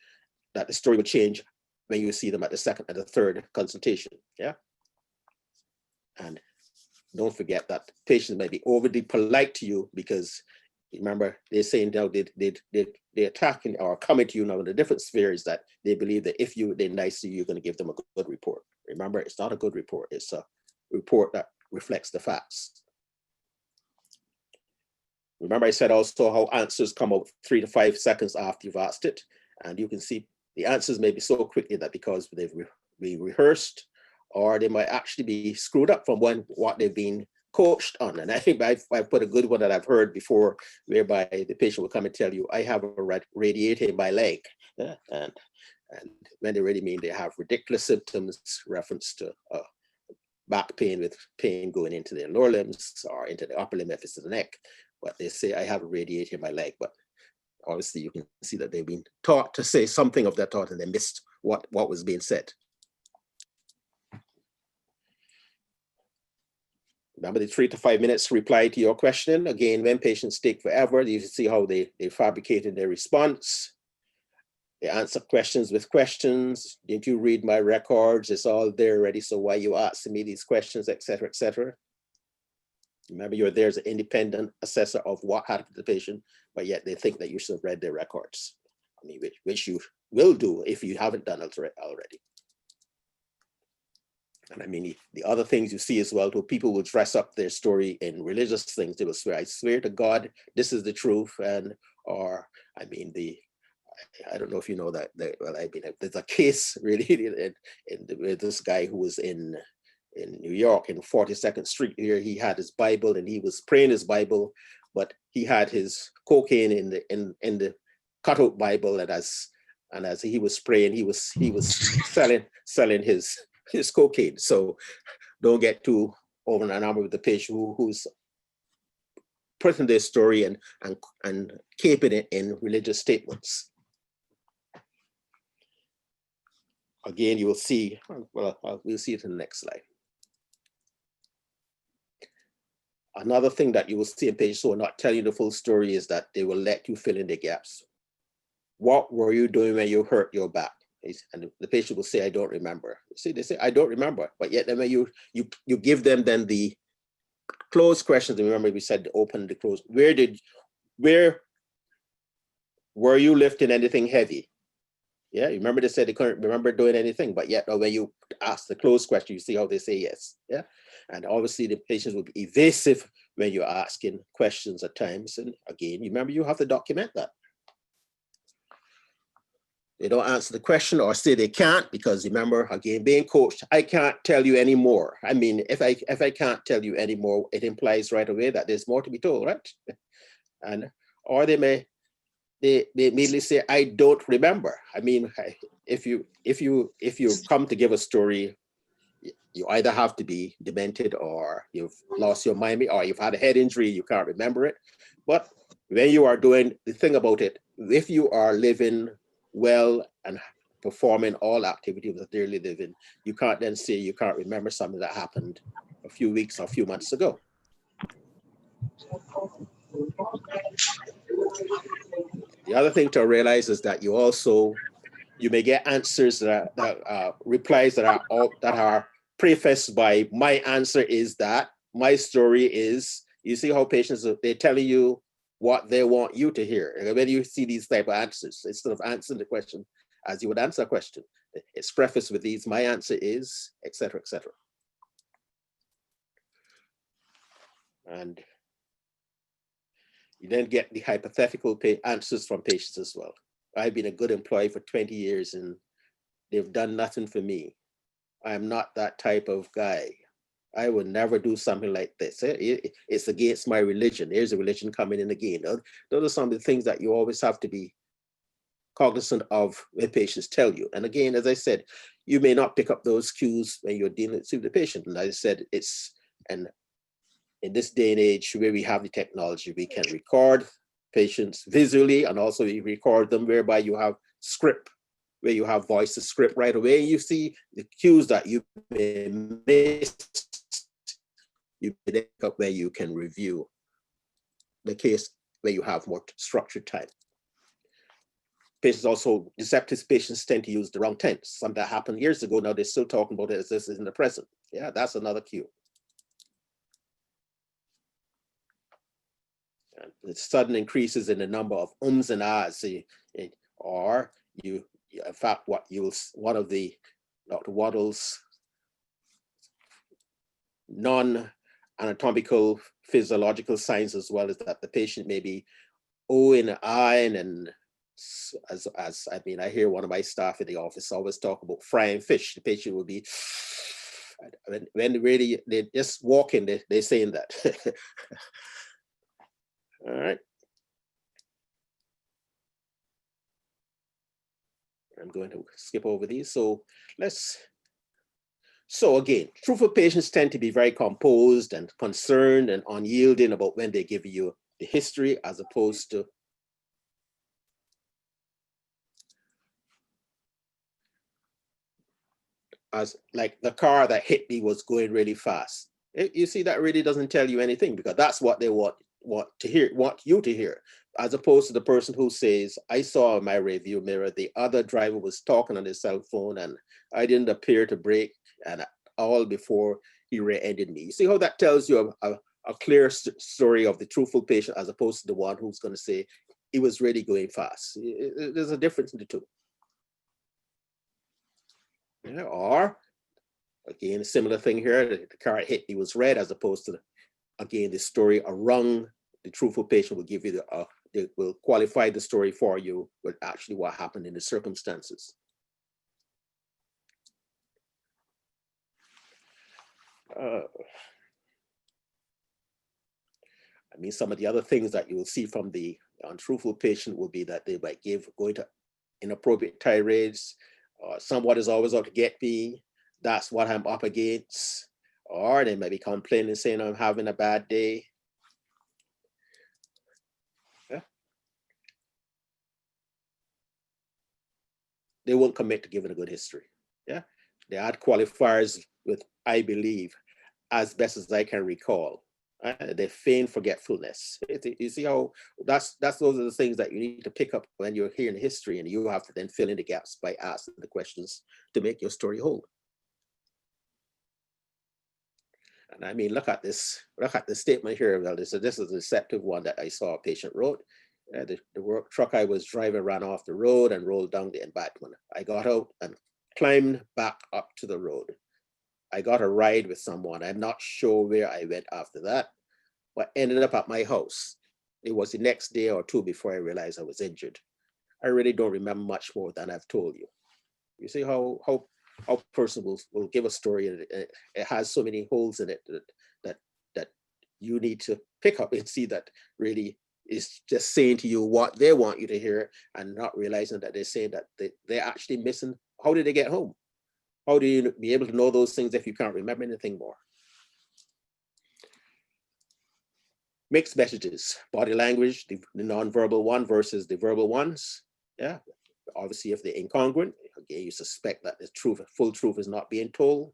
that the story will change when you see them at the second and the third consultation. Yeah. And don't forget that patients may be overly polite to you, because remember, they're saying now they're attacking or coming to you now in the different spheres, that they believe that if they're nice to you, you're going to give them a good report. Remember, it's not a good report. It's a report that reflects the facts. Remember, I said also how answers come out 3 to 5 seconds after you've asked it. And you can see the answers may be so quickly that because they've been rehearsed, or they might actually be screwed up from what they've been coached on. And I think I've put a good one that I've heard before, whereby the patient will come and tell you, I have a radiator in my leg. Yeah? And when they really mean they have ridiculous symptoms, reference to back pain, with pain going into their lower limbs or into the upper limb if it's the neck. But they say, I have a radiator in my leg. But obviously you can see that they've been taught to say something of that thought, and they missed what was being said. Remember the 3 to 5 minutes to reply to your question. Again, when patients take forever, you see how they fabricated their response. They answer questions with questions. Didn't you read my records? It's all there already. So why you asking me these questions, et cetera, et cetera. Remember, you're there as an independent assessor of what happened to the patient, but yet they think that you should have read their records. I mean, which you will do if you haven't done it already. And I mean, the other things you see as well, too, people will dress up their story in religious things. They will swear, I swear to God, this is the truth. And, or, I mean, I don't know if you know that, well, I mean, there's a case really with this guy who was in New York in 42nd Street here. He had his Bible and he was praying his Bible, but he had his cocaine in the cutout Bible. And as he was praying, he was selling his cocaine. So don't get too over enamored with the patient who's putting their story and keeping it in religious statements. Again, you will see, well, we'll see it in the next slide. Another thing that you will see in patients who are not telling you the full story is that they will let you fill in the gaps. What were you doing when you hurt your back? And the patient will say, I don't remember. See, they say, I don't remember. But yet then when you give them then the closed questions, remember we said the open, the closed, where were you lifting anything heavy? Yeah, you remember they said they couldn't remember doing anything, but yet when you ask the closed question, you see how they say yes. Yeah, and obviously the patients will be evasive when you're asking questions at times. And again, you remember you have to document that. They don't answer the question or say they can't because remember, again, being coached, I can't tell you anymore. I mean, if I can't tell you anymore, it implies right away that there's more to be told, right? And or they immediately say, I don't remember. I mean, if you come to give a story, you either have to be demented or you've lost your mind or you've had a head injury, you can't remember it. But when you are doing the thing about it, if you are living well and performing all activities of daily living, you can't then say you can't remember something that happened a few weeks or a few months ago. The other thing to realize is that you may get answers replies that are prefaced by my answer is that, my story is. You see how patients, they're telling you what they want you to hear. And when you see these type of answers, instead of answering the question as you would answer a question, it's prefaced with these, my answer is, et cetera, et cetera. And you then get the hypothetical answers from patients as well. I've been a good employee for 20 years and they've done nothing for me. I'm not that type of guy. I would never do something like this. It's against my religion. There's a religion coming in again. Those are some of the things that you always have to be cognizant of when patients tell you. And again, as I said, you may not pick up those cues when you're dealing with the patient. And as I said, and in this day and age where we have the technology, we can record patients visually and also we record them whereby you have script, where you have voice to script right away. You see the cues that you may miss, you pick up where you can review the case where you have more structured time. Patients also, deceptive patients tend to use the wrong tense. Something that happened years ago, now they're still talking about it as this is in the present. Yeah, that's another cue. And the sudden increases in the number of ums and ahs, or you, in fact, one of the Dr. Waddell's non-anatomical physiological signs as well is that the patient may be oohing and ahhing, and as I mean, I hear one of my staff in the office always talk about frying fish. The patient will be, when really they're just walking, they're saying that. All right. I'm going to skip over these. So again, truthful patients tend to be very composed and concerned and unyielding about when they give you the history, as opposed to as like the car that hit me was going really fast. You see, that really doesn't tell you anything, because that's what they want to hear, want you to hear, as opposed to the person who says, I saw in my rearview mirror the other driver was talking on his cell phone and I didn't appear to brake, and all before he rear-ended me. You see how that tells you a clear story of the truthful patient, as opposed to the one who's going to say he was really going fast. There's a difference in the two. Yeah, or again, a similar thing here, the car hit me was red, as opposed to, again, the story around the truthful patient will give you they will qualify the story for you with actually what happened in the circumstances. I mean, some of the other things that you will see from the untruthful patient will be that they might go into inappropriate tirades, someone is always out to get me, that's what I'm up against, or they may be complaining, saying I'm having a bad day. Yeah. They won't commit to giving a good history. Yeah, they add qualifiers with I believe, as best as I can recall. They feign forgetfulness. You see how those are the things that you need to pick up when you're hearing history, and you have to then fill in the gaps by asking the questions to make your story whole. And I mean, look at this statement here. Well, this is a deceptive one that I saw a patient wrote. The work truck I was driving ran off the road and rolled down the embankment. I got out and climbed back up to the road. I got a ride with someone. I'm not sure where I went after that, but ended up at my house. It was the next day or two before I realized I was injured. I really don't remember much more than I've told you. You see how a person will give a story, and it has so many holes in it that you need to pick up and see that really is just saying to you what they want you to hear, and not realizing that they're saying that they're actually missing. How did they get home? How do you be able to know those things if you can't remember anything more? Mixed messages, body language, the nonverbal one versus the verbal ones. Yeah, obviously if they're incongruent, again, you suspect that the full truth is not being told.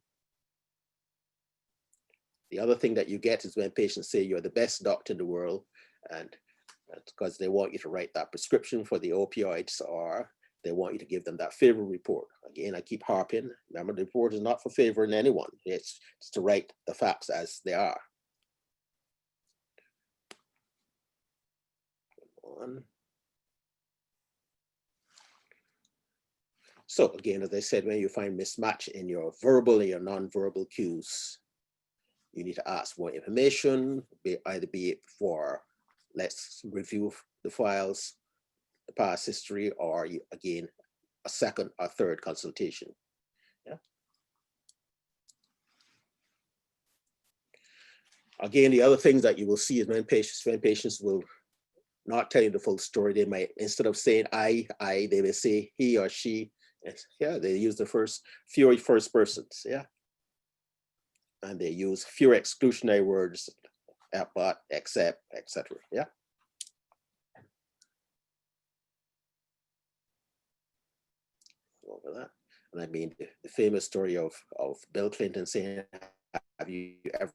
The other thing that you get is when patients say you're the best doctor in the world, and because they want you to write that prescription for the opioids, or they want you to give them that favor report. Again, I keep harping, remember, the report is not for favoring anyone. It's to write the facts as they are. So again, as I said, when you find mismatch in your verbal and your non-verbal cues, you need to ask more information, either be it for, let's review the files, the past history, or again, a second or third consultation. Yeah. Again, the other things that you will see is when patients will not tell you the full story, they might, instead of saying I, they will say he or she. Yeah, they use the fewer first persons. Yeah. And they use fewer exclusionary words, but, except, etc. Yeah. Over that. And I mean, the famous story of Bill Clinton saying, have you ever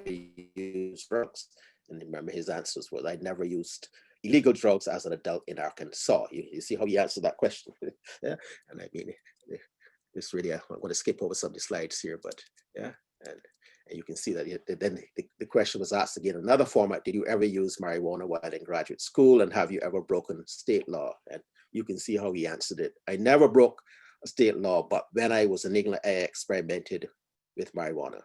used drugs? And remember his answers was, I'd never used illegal drugs as an adult in Arkansas. You see how he answered that question? Yeah. And I mean, this really, I'm going to skip over some of the slides here, but yeah. And you can see that then the question was asked again, another format, did you ever use marijuana while in graduate school, and have you ever broken state law? And you can see how he answered it. I never broke a state law, but when I was in England, I experimented with marijuana.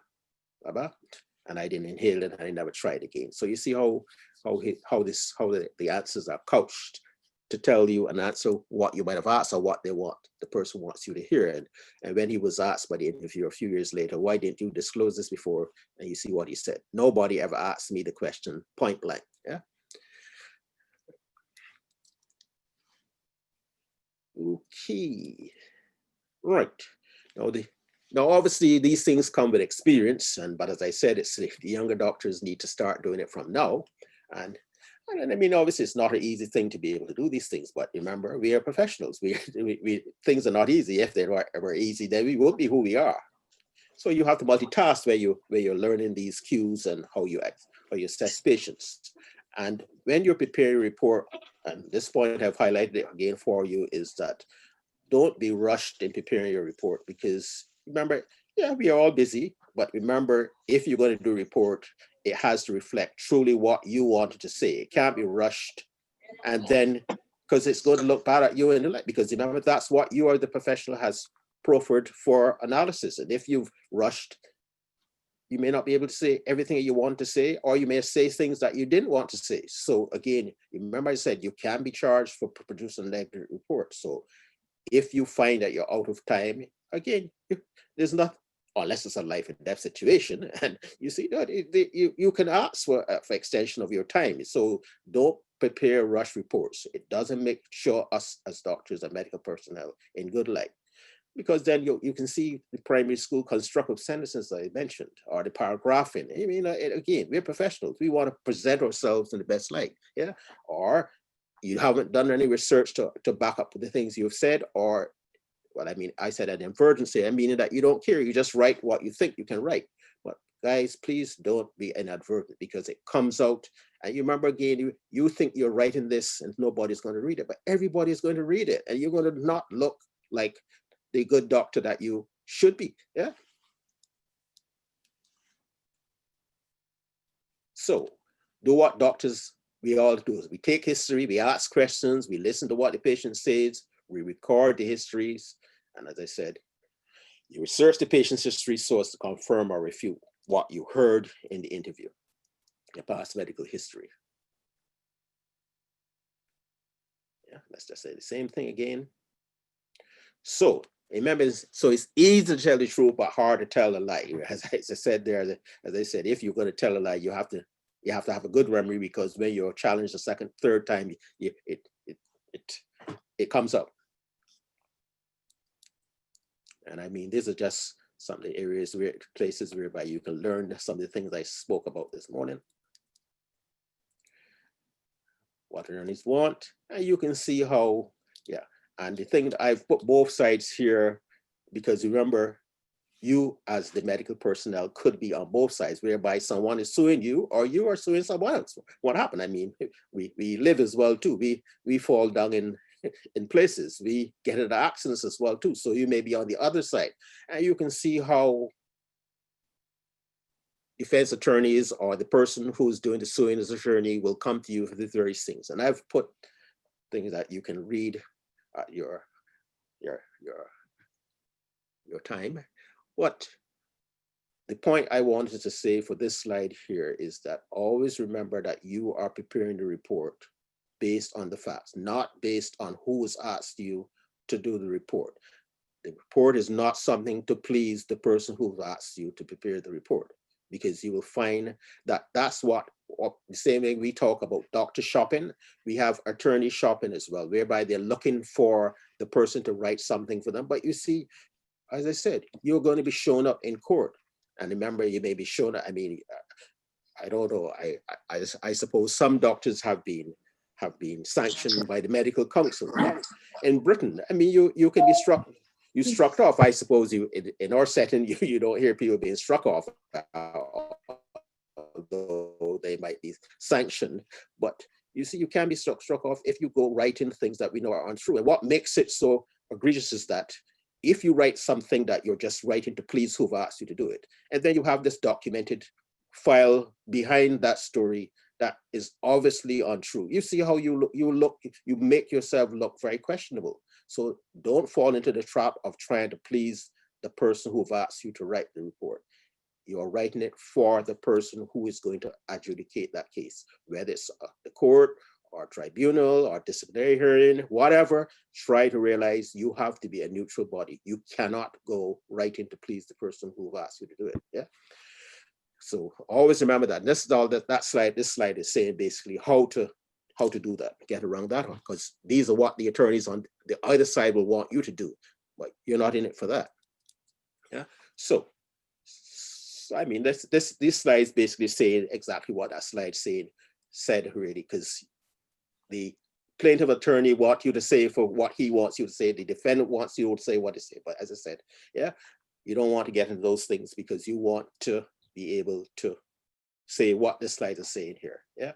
And I didn't inhale it, and I never tried again. So you see how the answers are couched to tell you and answer what you might have asked or what the person wants you to hear. And when he was asked by the interviewer a few years later, why didn't you disclose this before? And you see what he said. Nobody ever asked me the question point blank. Yeah. Okay. Right. Now, obviously, these things come with experience, but as I said, it's the younger doctors need to start doing it from now. And I mean, obviously, it's not an easy thing to be able to do these things, but remember, we are professionals. Things are not easy. If they were easy, then we won't be who we are. So you have to multitask where you're learning these cues and how you assess patients. And when you're preparing a report, and this point I've highlighted it again for you, is that don't be rushed in preparing your report, because remember, yeah, we are all busy, but remember, if you're going to do a report, it has to reflect truly what you wanted to say. It can't be rushed, and then, because it's going to look bad at you in the light, because remember, that's what you, or the professional, has proffered for analysis. And if you've rushed, you may not be able to say everything you want to say, or you may say things that you didn't want to say. So again, remember I said you can be charged for producing a negative report. So if you find that you're out of time, again, there's not, unless it's a life and death situation, and you see that you can ask for extension of your time. So don't prepare rush reports. It doesn't make sure us as doctors and medical personnel in good light, because then you can see the primary school constructive sentences I mentioned, or the paragraphing. I mean, again, we're professionals. We want to present ourselves in the best light, yeah? Or you haven't done any research to back up the things you've said, or, well, I mean, I said an inadvertency, I mean that you don't care, you just write what you think you can write. But guys, please don't be inadvertent, because it comes out, and you remember again, you think you're writing this and nobody's going to read it, but everybody's going to read it, and you're going to not look like the good doctor that you should be, yeah? So do what doctors, we all do, is we take history, we ask questions, we listen to what the patient says, we record the histories, and as I said, you research the patient's history so as to confirm or refute what you heard in the interview, your past medical history. Yeah, let's just say the same thing again. So remember, so it's easy to tell the truth, but hard to tell a lie. As I said there, as I said, if you're going to tell a lie, you have to have a good memory, because when you're challenged the second, third time, it comes up. And I mean, these are just some of the areas, places whereby you can learn some of the things I spoke about this morning. What attorneys want, and you can see how, yeah. And the thing that I've put both sides here, because remember, you as the medical personnel could be on both sides, whereby someone is suing you or you are suing someone else. What happened? I mean, we live as well too. We fall down in places. We get into accidents as well too. So you may be on the other side, and you can see how defense attorneys or the person who's doing the suing as attorney will come to you for these various things. And I've put things that you can read at your time. What the point I wanted to say for this slide here is that always remember that you are preparing the report based on the facts, not based on who has asked you to do the report. The report is not something to please the person who asked you to prepare the report, because you will find that that's what the same way we talk about doctor shopping, we have attorney shopping as well, whereby they're looking for the person to write something for them. But you see, as I said, you're going to be shown up in court. And remember, you may be shown up, I mean, I don't know, I suppose some doctors have been sanctioned by the medical council. But in Britain, I mean, you can be struck off. I suppose in our setting, you don't hear people being struck off, although they might be sanctioned. But you see, you can be struck off if you go writing things that we know are untrue. And what makes it so egregious is that if you write something that you're just writing to please who've asked you to do it, and then you have this documented file behind that story that is obviously untrue. You see how you make yourself look very questionable. So don't fall into the trap of trying to please the person who've asked you to write the report. You're writing it for the person who is going to adjudicate that case, whether it's the court or tribunal or disciplinary hearing, whatever. Try to realize you have to be a neutral body. You cannot go writing to please the person who asked you to do it. Yeah. So always remember that. This is all that slide. This slide is saying basically how to do that, get around that one, because these are what the attorneys on the other side will want you to do, but you're not in it for that. Yeah. So I mean, this slide is basically saying exactly what that slide said already, because the plaintiff attorney wants you to say for what he wants you to say. The defendant wants you to say what to say. But as I said, yeah, You don't want to get into those things because you want to be able to say what the slide is saying here. Yeah.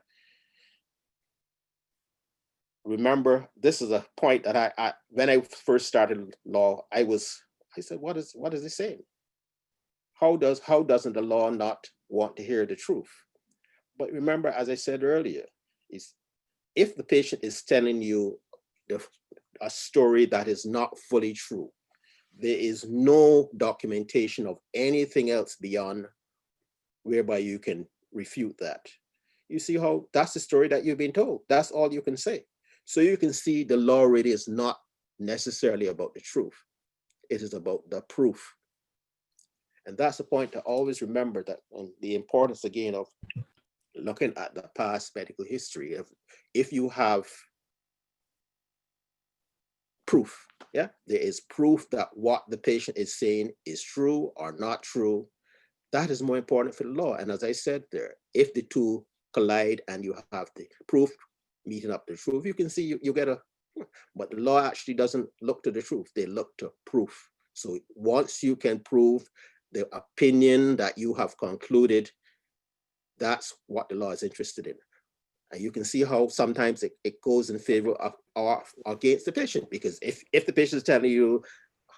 Remember, this is a point that I when I first started law, I said, what is it saying? How doesn't the law not want to hear the truth? But remember, as I said earlier, is if the patient is telling you a story that is not fully true, there is no documentation of anything else beyond whereby you can refute that. You see how that's the story that you've been told. That's all you can say. So you can see the law really is not necessarily about the truth. It is about the proof. And that's the point to always remember, that the importance again of looking at the past medical history. If you have proof, yeah, there is proof that what the patient is saying is true or not true, that is more important for the law. And as I said there, if the two collide and you have the proof meeting up the truth, you can see you get a, but the law actually doesn't look to the truth, they look to proof. So once you can prove the opinion that you have concluded, that's what the law is interested in. And you can see how sometimes it goes in favor of or against the patient, because if the patient is telling you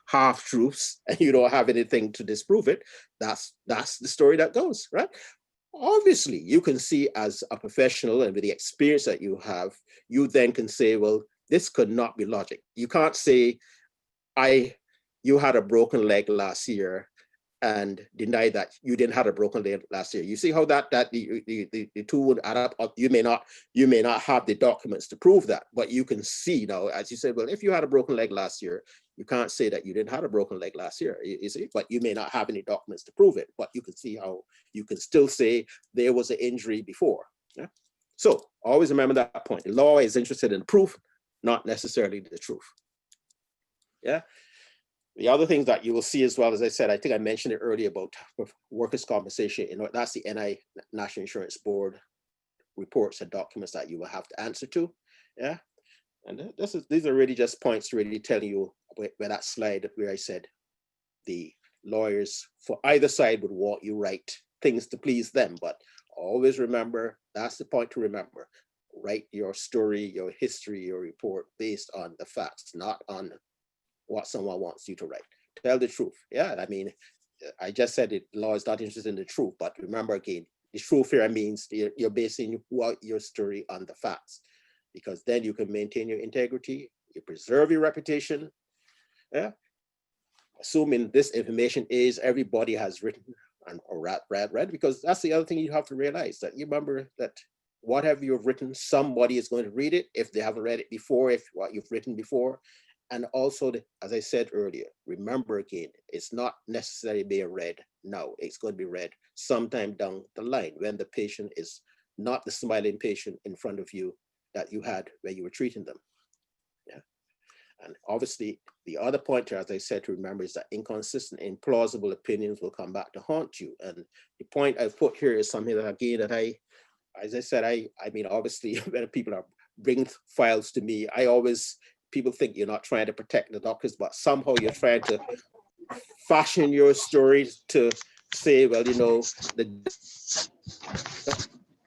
half truths and you don't have anything to disprove it, that's the story that goes, right? Obviously, you can see as a professional and with the experience that you have, you then can say, well, this could not be logic. You can't say, you had a broken leg last year and deny that you didn't have a broken leg last year. You see how that the two would add up. You may not have the documents to prove that, but you can see now, as you said, well, if you had a broken leg last year, you can't say that you didn't have a broken leg last year, you see, but you may not have any documents to prove it, but you can see how you can still say there was an injury before. Yeah? So always remember that point. The law is interested in proof, not necessarily the truth. Yeah. The other things that you will see as well, as I said, I think I mentioned it earlier about workers' compensation. You know, that's the NI, National Insurance Board reports and documents that you will have to answer to. Yeah. And these are really just points to really telling you where that slide where I said the lawyers for either side would want you write things to please them. But always remember, that's the point to remember. Write your story, your history, your report based on the facts, not on what someone wants you to write. Tell the truth. Yeah, I mean, I just said it, law is not interested in the truth, but remember again, the truth here means you're basing your story on the facts, because then you can maintain your integrity, you preserve your reputation. Yeah, assuming this information is everybody has written or read, because that's the other thing you have to realize, that you remember that whatever you've written, somebody is going to read it if they haven't read it before, if what you've written before. And also, as I said earlier, remember again, it's not necessarily being read now. It's going to be read sometime down the line when the patient is not the smiling patient in front of you that you had when you were treating them. Yeah. And obviously, the other point, as I said, to remember is that inconsistent, implausible opinions will come back to haunt you. And the point I've put here is something that, again, that as I said, I mean, obviously, when people are bringing files to me, people think you're not trying to protect the doctors, but somehow you're trying to fashion your stories to say, well, you know, the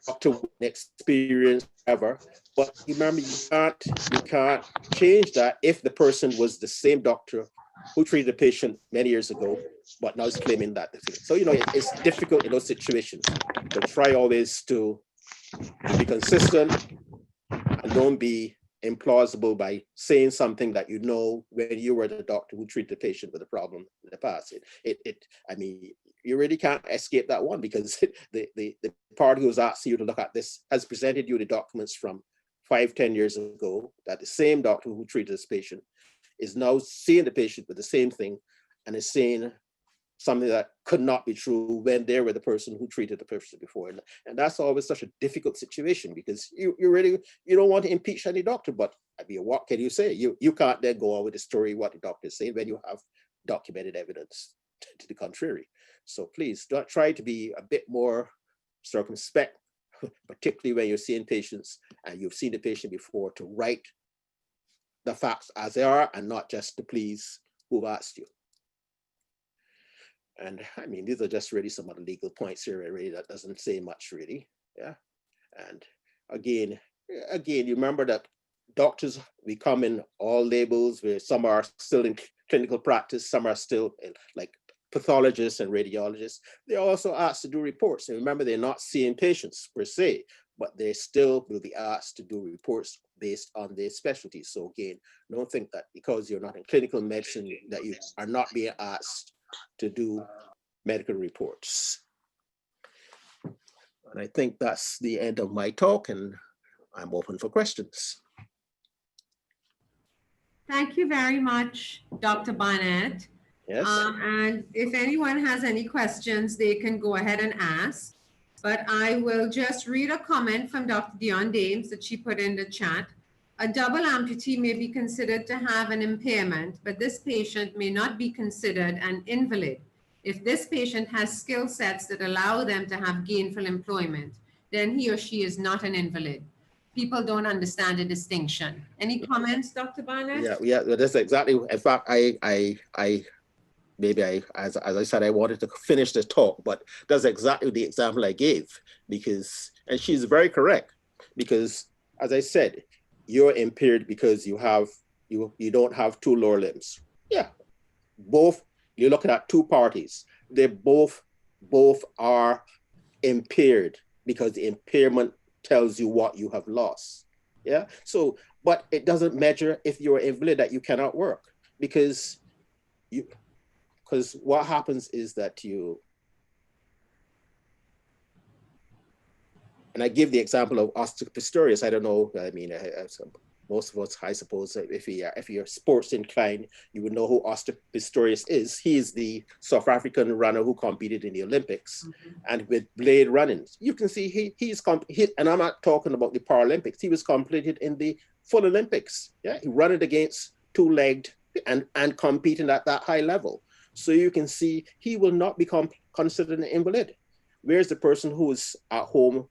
doctor experience ever. But remember, you can't change that if the person was the same doctor who treated the patient many years ago, but now is claiming that. So, you know, it's difficult in those situations. So try always to be consistent and don't be implausible by saying something that you know when you were the doctor who treated the patient with a problem in the past. I mean, you really can't escape that one, because the party who's asking you to look at this has presented you the documents from 5-10 years ago, that the same doctor who treated this patient is now seeing the patient with the same thing and is saying something that could not be true when they were the person who treated the person before. And that's always such a difficult situation, because you don't want to impeach any doctor, but I mean, what can you say? You can't then go on with the story what the doctor is saying when you have documented evidence to the contrary. So please don't try to be a bit more circumspect, particularly when you're seeing patients and you've seen the patient before, to write the facts as they are and not just to please who've asked you. And I mean, these are just really some of the legal points here, really, that doesn't say much, really. Yeah. And again, you remember that doctors, we come in all labels, where some are still in clinical practice, some are still in, like pathologists and radiologists. They're also asked to do reports. And remember, they're not seeing patients per se, but they still will be asked to do reports based on their specialty. So again, don't think that because you're not in clinical medicine that you are not being asked to do medical reports. And I think that's the end of my talk, and I'm open for questions. Thank you very much, Dr. Barnett. Yes. And if anyone has any questions, they can go ahead and ask. But I will just read a comment from Dr. Dion Dames that she put in the chat. A double amputee may be considered to have an impairment, but this patient may not be considered an invalid. If this patient has skill sets that allow them to have gainful employment, then he or she is not an invalid. People don't understand the distinction. Any comments, Dr. Barnett? Yeah, that's exactly. In fact, as I said, I wanted to finish the talk, but that's exactly the example I gave, because, and she's very correct, because as I said, you're impaired because you don't have two lower limbs. Yeah, both, you're looking at two parties. They both are impaired because the impairment tells you what you have lost. Yeah, so, but it doesn't measure if you're invalid that you cannot work, because what happens is that and I give the example of Oscar Pistorius. I don't know, I mean, most of us, I suppose, if you're sports inclined, you would know who Oscar Pistorius is. He is the South African runner who competed in the Olympics. And with blade running, you can see and I'm not talking about the Paralympics, he was completed in the full Olympics. Yeah, he running against two-legged and competing at that high level. So you can see he will not become considered an invalid. Whereas the person who is at home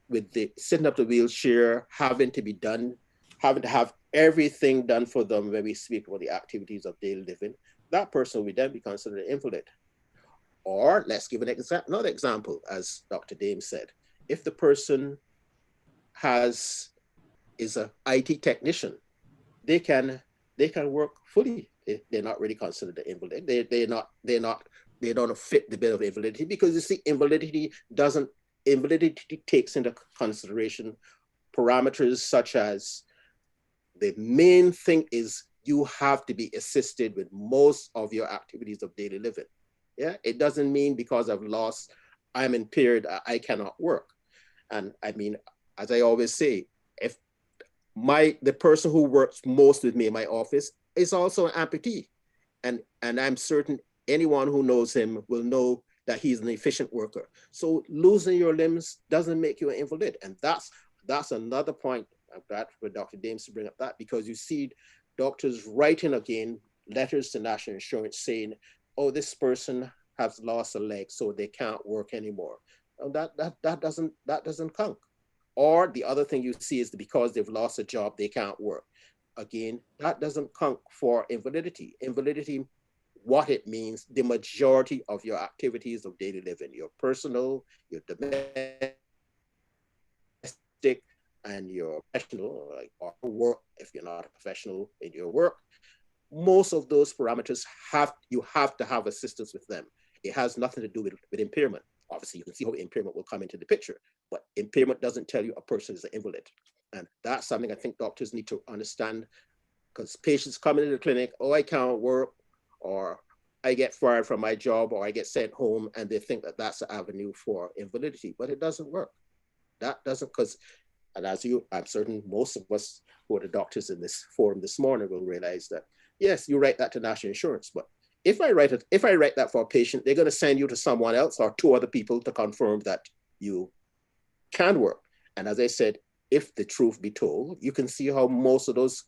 with the sitting up the wheelchair, having to have everything done for them when we speak about the activities of daily living, that person will then be considered an invalid. Or let's give another example, as Dr. Dame said. If the person is an IT technician, they can work fully. They're not really considered an invalid. They don't fit the bill of invalidity, because you see, invalidity takes into consideration parameters such as, the main thing is you have to be assisted with most of your activities of daily living. Yeah, it doesn't mean because I've lost, I'm impaired, I cannot work. And I mean, as I always say, if the person who works most with me in my office is also an amputee, and I'm certain anyone who knows him will know that he's an efficient worker. So losing your limbs doesn't make you an invalid. And that's another point. I'm glad for Dr. Dames to bring up that, because you see doctors writing again letters to National Insurance saying, oh, this person has lost a leg, so they can't work anymore. And that doesn't count. Or the other thing you see is that because they've lost a job, they can't work. Again, that doesn't count for invalidity. Invalidity, what it means, the majority of your activities of daily living, your personal, your domestic, and your professional, like, or work, if you're not a professional in your work, most of those parameters you have to have assistance with them. It has nothing to do with impairment. Obviously, you can see how impairment will come into the picture, but impairment doesn't tell you a person is an invalid. And that's something I think doctors need to understand, because patients come into the clinic, oh, I can't work, or I get fired from my job, or I get sent home, and they think that that's the avenue for invalidity, but it doesn't work. That doesn't, because, and I'm certain most of us who are the doctors in this forum this morning will realize that, yes, you write that to National Insurance, but if I write that for a patient, they're going to send you to someone else or two other people to confirm that you can work. And as I said, if the truth be told, you can see how most of those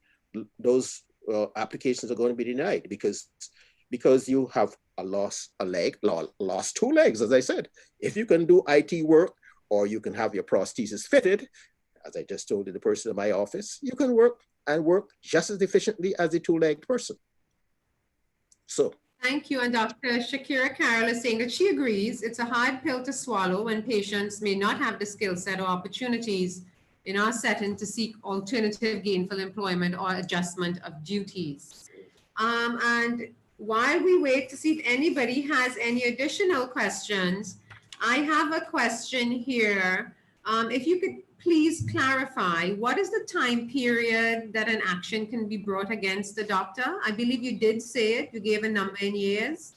applications are going to be denied, because you have lost a leg, lost two legs, as I said. If you can do IT work, or you can have your prosthesis fitted, as I just told the person in my office, you can work just as efficiently as a two-legged person. So Thank you. And Dr. Shakira Carroll is saying that she agrees it's a hard pill to swallow when patients may not have the skill set or opportunities in our setting to seek alternative gainful employment or adjustment of duties. And while we wait to see if anybody has any additional questions, I have a question here. If you could please clarify, what is the time period that an action can be brought against the doctor? I believe you did say it. You gave a number in years.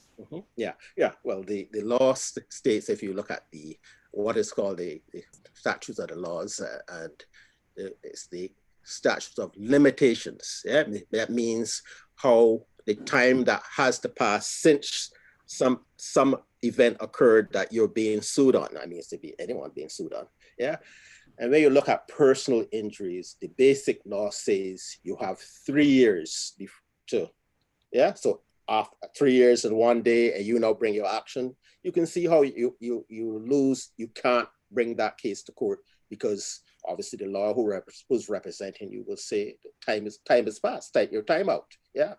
Yeah, yeah. Well, the law states, if you look at the what is called the statutes of the laws, and it's the statutes of limitations. Yeah, that means how the time that has to pass since some event occurred that you're being sued on. I mean, it's to be anyone being sued on. Yeah. And when you look at personal injuries, the basic law says you have 3 years to, yeah. So after 3 years and 1 day, and you now bring your action, you can see how you lose. You can't bring that case to court because obviously the law who's representing you will say time is past, take your time out. Yeah.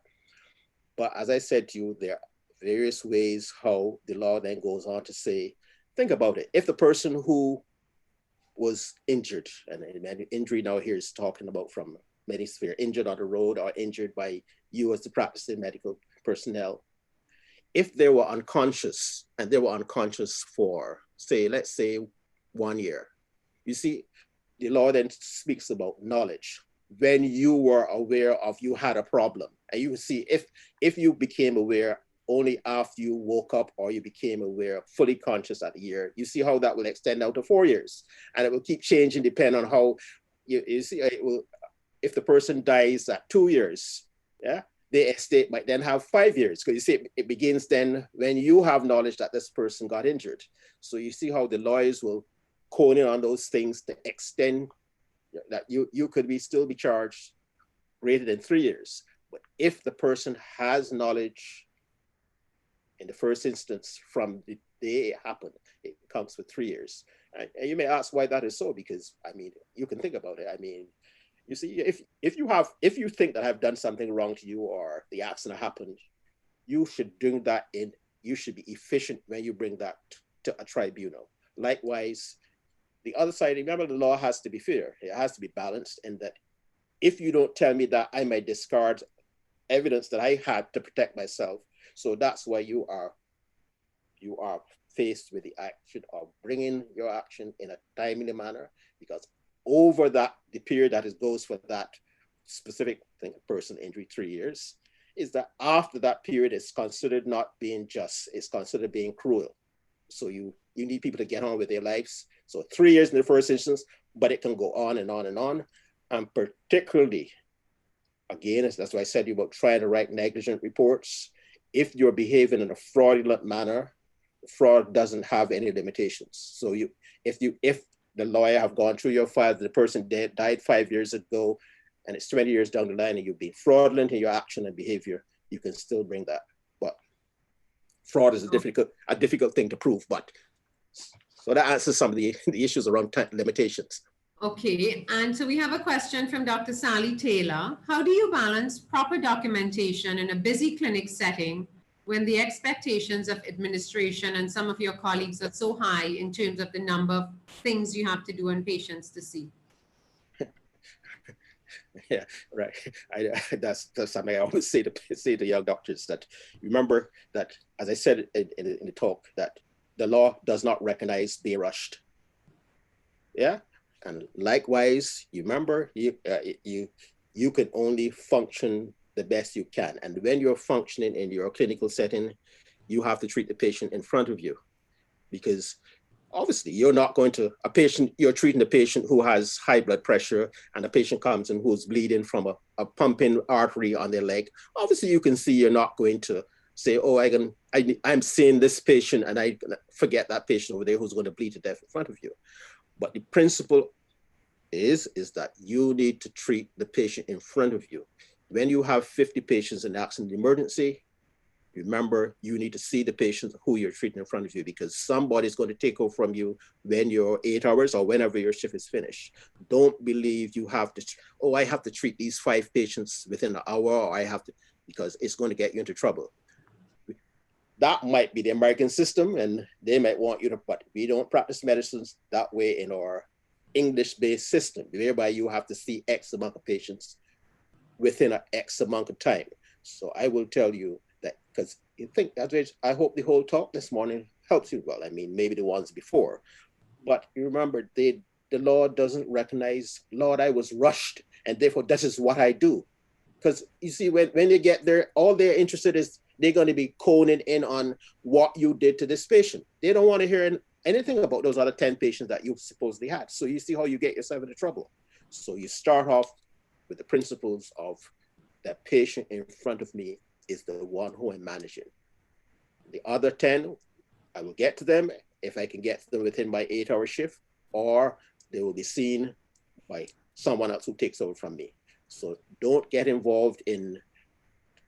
But as I said to you, there are various ways how the law then goes on to say, think about it. If the person who was injured, and injury now here is talking about from many sphere, injured on the road or injured by you as the practicing medical personnel, if they were unconscious and they were unconscious for, say, let's say 1 year, you see, the law then speaks about knowledge. When you were aware of you had a problem, and you see if you became aware only after you woke up or you became aware fully conscious at a year, you see how that will extend out to 4 years, and it will keep changing depending on how you see it will. If the person dies at 2 years, yeah, the estate might then have 5 years, because you see it begins then when you have knowledge that this person got injured. So you see how the lawyers will cone in on those things to extend that you could still be charged greater than 3 years. But if the person has knowledge in the first instance from the day it happened, it comes with 3 years. And you may ask why that is so, because I mean, you can think about it. I mean, you see, if you think that I've done something wrong to you or the accident happened, you should bring that in. You should be efficient when you bring that to a tribunal. Likewise, the other side, remember, the law has to be fair. It has to be balanced, in that if you don't tell me that, I might discard evidence that I had to protect myself. So that's why you are faced with the action of bringing your action in a timely manner, because over the period that it goes for that specific thing, person injury, 3 years, is that after that period, it's considered not being just, it's considered being cruel. So you need people to get on with their lives. So 3 years in the first instance, but it can go on and on and on. And particularly, again, that's why I said about trying to write negligent reports. If you're behaving in a fraudulent manner, fraud doesn't have any limitations. So if the lawyer have gone through your file, the person died 5 years ago, and it's 20 years down the line, and you've been fraudulent in your action and behavior, you can still bring that. But fraud is a difficult thing to prove. But so that answers some of the issues around time limitations. Okay, and so we have a question from Dr. Sally Taylor. How do you balance proper documentation in a busy clinic setting when the expectations of administration and some of your colleagues are so high in terms of the number of things you have to do and patients to see? Yeah, right. That's something I always say to young doctors, that remember that, as I said in the talk, that the law does not recognize being rushed. Yeah, and likewise, you remember you can only function the best you can, and when you're functioning in your clinical setting, you have to treat the patient in front of you, because obviously you're not going to you're treating a patient who has high blood pressure, and a patient comes in who's bleeding from a pumping artery on their leg. Obviously you can see you're not going to say, oh, I'm seeing this patient and I forget that patient over there who's going to bleed to death in front of you. But the principle is that you need to treat the patient in front of you. When you have 50 patients in accident emergency, remember, you need to see the patient who you're treating in front of you, because somebody's going to take over from you when you're 8 hours or whenever your shift is finished. Don't believe you have to, oh, I have to treat these 5 patients within an hour, or I have to, because it's going to get you into trouble. that might be the American system, and they might want you to, but we don't practice medicines that way in our English-based system, whereby you have to see X amount of patients within an X amount of time. So I will tell you that, because you think that, I hope the whole talk this morning helps you. Well, I mean, maybe the ones before, but you remember, the law doesn't recognize, Lord, I was rushed, and therefore this is what I do. Because you see, when they get there, all they're interested is they're going to be coning in on what you did to this patient. They don't want to hear anything about those other 10 patients that you supposedly had. So you see how you get yourself into trouble. So you start off with the principles of that patient in front of me is the one who I'm managing. The other 10, I will get to them if I can get to them within my 8-hour shift, or they will be seen by someone else who takes over from me. So don't get involved in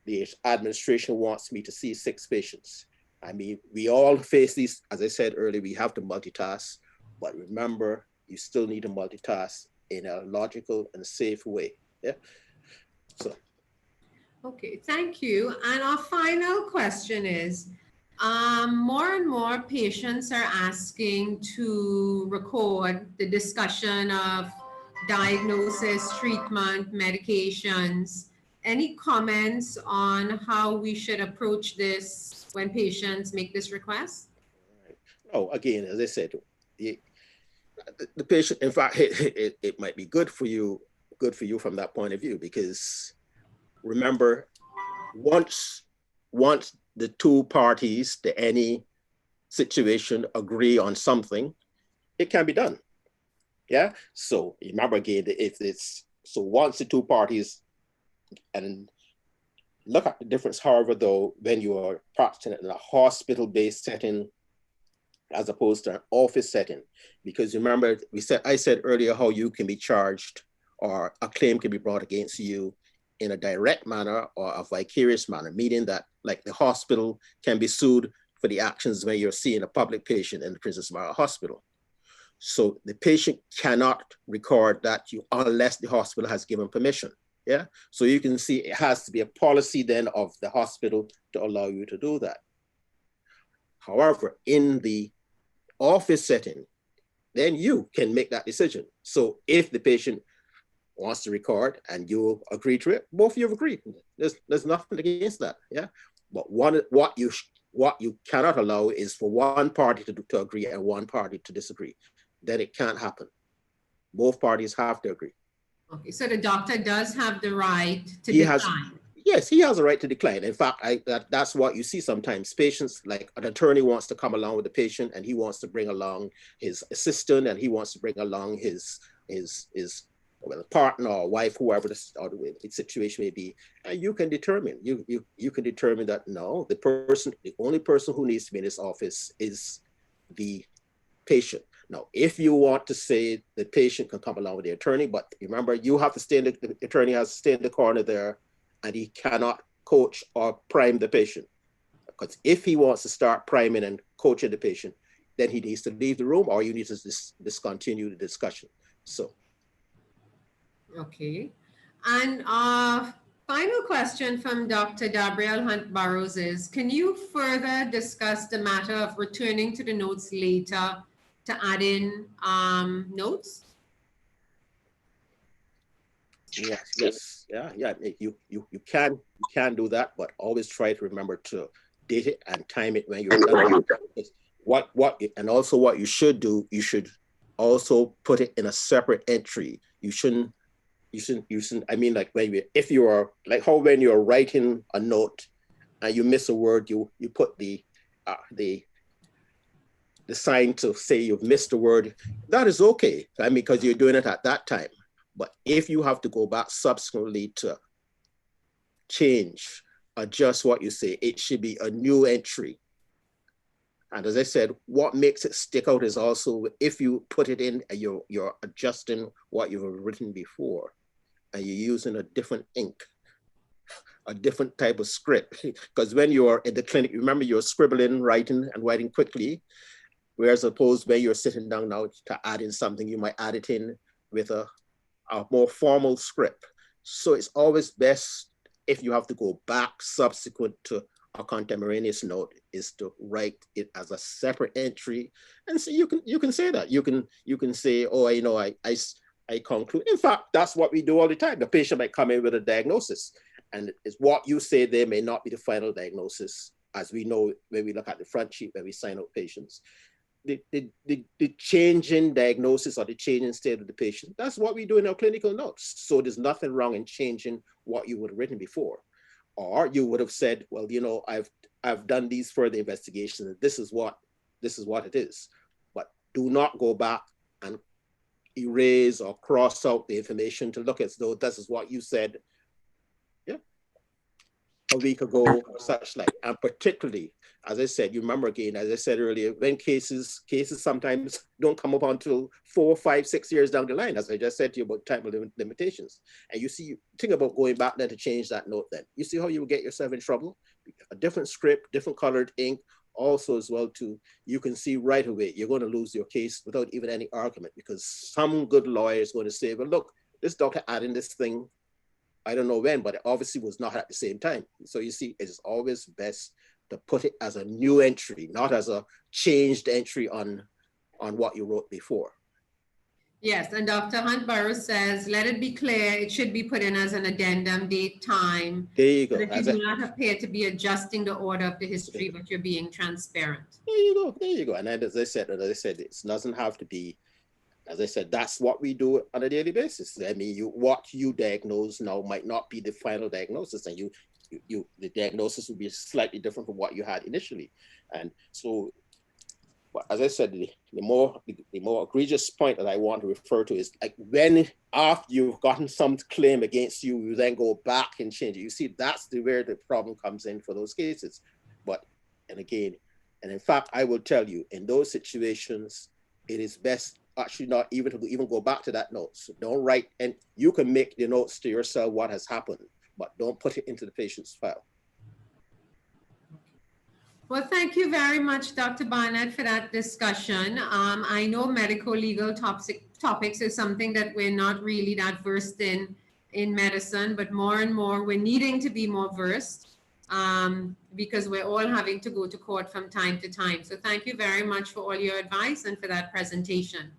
the administration wants me to see 6 patients. I mean, we all face these, as I said earlier, we have to multitask, but remember, you still need to multitask in a logical and safe way. Yeah. So. Okay, thank you. And our final question is, more and more patients are asking to record the discussion of diagnosis, treatment, medications. Any comments on how we should approach this when patients make this request? Oh, again, as I said, the patient, in fact, it might be good for you from that point of view, because remember, once the two parties to any situation agree on something, it can be done. Yeah. So remember again, if it's so once the two parties, and look at the difference, however, though, when you are practicing in a hospital-based setting as opposed to an office setting, because remember, I said earlier how you can be charged or a claim can be brought against you in a direct manner or a vicarious manner, meaning that like the hospital can be sued for the actions when you're seeing a public patient in the Princess Margaret Hospital. So the patient cannot record that unless the hospital has given permission. Yeah. So you can see it has to be a policy then of the hospital to allow you to do that. However, in the office setting, then you can make that decision. So if the patient wants to record and you agree to it, both of you have agreed. There's nothing against that. Yeah. But what you cannot allow is for one party to agree and one party to disagree. Then it can't happen. Both parties have to agree. Okay, so the doctor does have the right to decline. Yes, he has a right to decline. In fact, that's what you see sometimes. Patients, like an attorney wants to come along with the patient and he wants to bring along his assistant and he wants to bring along his partner or wife, whoever the situation may be. And you can determine, you can determine that no, the only person who needs to be in this office is the patient. Now, if you want to say the patient can come along with the attorney, but remember, you have to the attorney has to stay in the corner there and he cannot coach or prime the patient. Because if he wants to start priming and coaching the patient, then he needs to leave the room or you need to discontinue the discussion. So. Okay. And final question from Dr. Gabrielle Hunt Burrows is, can you further discuss the matter of returning to the notes later to add in notes? Yes, yeah. You can do that, but always try to remember to date it and time it when you're done. And also what you should do, you should also put it in a separate entry. You shouldn't. I mean, like when you're writing a note and you miss a word, you put the sign to say you've missed a word. That is okay. I mean, because you're doing it at that time. But if you have to go back subsequently to change, adjust what you say, it should be a new entry. And as I said, what makes it stick out is also if you put it in, you're adjusting what you've written before, and you're using a different ink, a different type of script. Because when you're in the clinic, remember you're scribbling, writing, and writing quickly, whereas opposed when you're sitting down now to add in something, you might add it in with a more formal script. So it's always best if you have to go back subsequent to a contemporaneous note is to write it as a separate entry. And so you can say that. You can say, oh, I conclude. In fact, that's what we do all the time. The patient might come in with a diagnosis, and it's what you say there may not be the final diagnosis, as we know when we look at the front sheet when we sign out patients. The change in diagnosis or the change in state of the patient, that's what we do in our clinical notes. So there's nothing wrong in changing what you would have written before. Or you would have said, well, I've done these further investigations, and this is what it is. But do not go back and erase or cross out the information to look as though this is what you said a week ago, or such like. And particularly, as I said, you remember again, as I said earlier, when cases sometimes don't come up until 4, 5, 6 years down the line, as I just said to you about time limitations. And you see, think about going back then to change that note then. You see how you will get yourself in trouble? A different script, different colored ink, also as well too, you can see right away, you're going to lose your case without even any argument, because some good lawyer is going to say, well, look, this doctor adding this thing, I don't know when, but it obviously was not at the same time. So you see, it is always best to put it as a new entry, not as a changed entry on what you wrote before. Yes, and Dr. Hunt Burroughs says, let it be clear, it should be put in as an addendum, date, time. There you go. So that you do not appear to be adjusting the order of the history, but you're being transparent. There you go. And then, as I said, it doesn't have to be, as I said, that's what we do on a daily basis. I mean, what you diagnose now might not be the final diagnosis, and the diagnosis will be slightly different from what you had initially. And so, as I said, the more egregious point that I want to refer to is like when after you've gotten some claim against you, you then go back and change it. You see, that's where the problem comes in for those cases. And in fact, I will tell you, in those situations, it is best actually not even to even go back to that note. So don't write, and you can make the notes to yourself what has happened, but don't put it into the patient's file. Well, thank you very much, Dr. Barnett, for that discussion. I know medical legal topics is something that we're not really that versed in medicine, but more and more we're needing to be more versed because we're all having to go to court from time to time. So thank you very much for all your advice and for that presentation.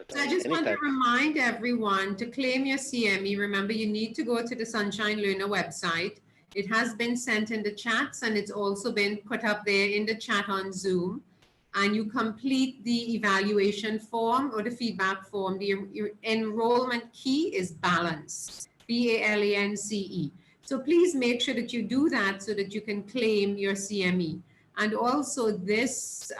So I just want to remind everyone to claim your CME. Remember, you need to go to the Sunshine Learner website. It has been sent in the chats, and it's also been put up there in the chat on Zoom. And you complete the evaluation form or the feedback form. The enrollment key is BALANCE, BALANCE. So please make sure that you do that so that you can claim your CME. And also this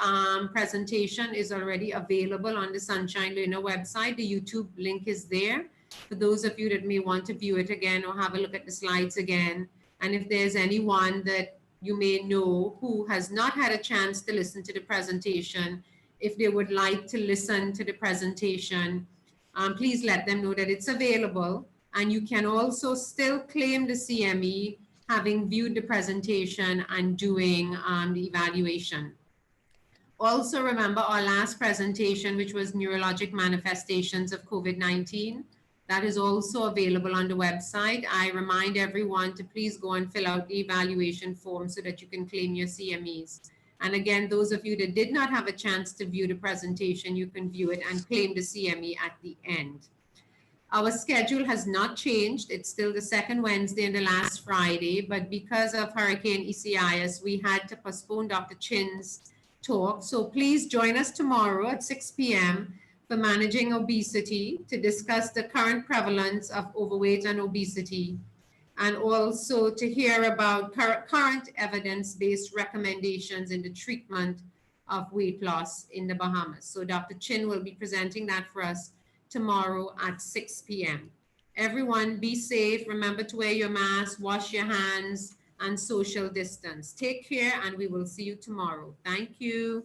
presentation is already available on the Sunshine Learner website. The YouTube link is there for those of you that may want to view it again or have a look at the slides again. And if there's anyone that you may know who has not had a chance to listen to the presentation, if they would like to listen to the presentation, please let them know that it's available. And you can also still claim the CME having viewed the presentation and doing the evaluation. Also remember our last presentation, which was neurologic manifestations of COVID-19. That is also available on the website. I remind everyone to please go and fill out the evaluation form so that you can claim your CMEs. And again, those of you that did not have a chance to view the presentation, you can view it and claim the CME at the end. Our schedule has not changed. It's still the second Wednesday and the last Friday, but because of Hurricane Isaias, we had to postpone Dr. Chin's talk. So please join us tomorrow at 6 p.m. for Managing Obesity to discuss the current prevalence of overweight and obesity, and also to hear about current evidence-based recommendations in the treatment of weight loss in the Bahamas. So Dr. Chin will be presenting that for us tomorrow at 6 p.m. Everyone be safe. Remember to wear your mask, wash your hands, and social distance. Take care, and we will see you tomorrow. Thank you.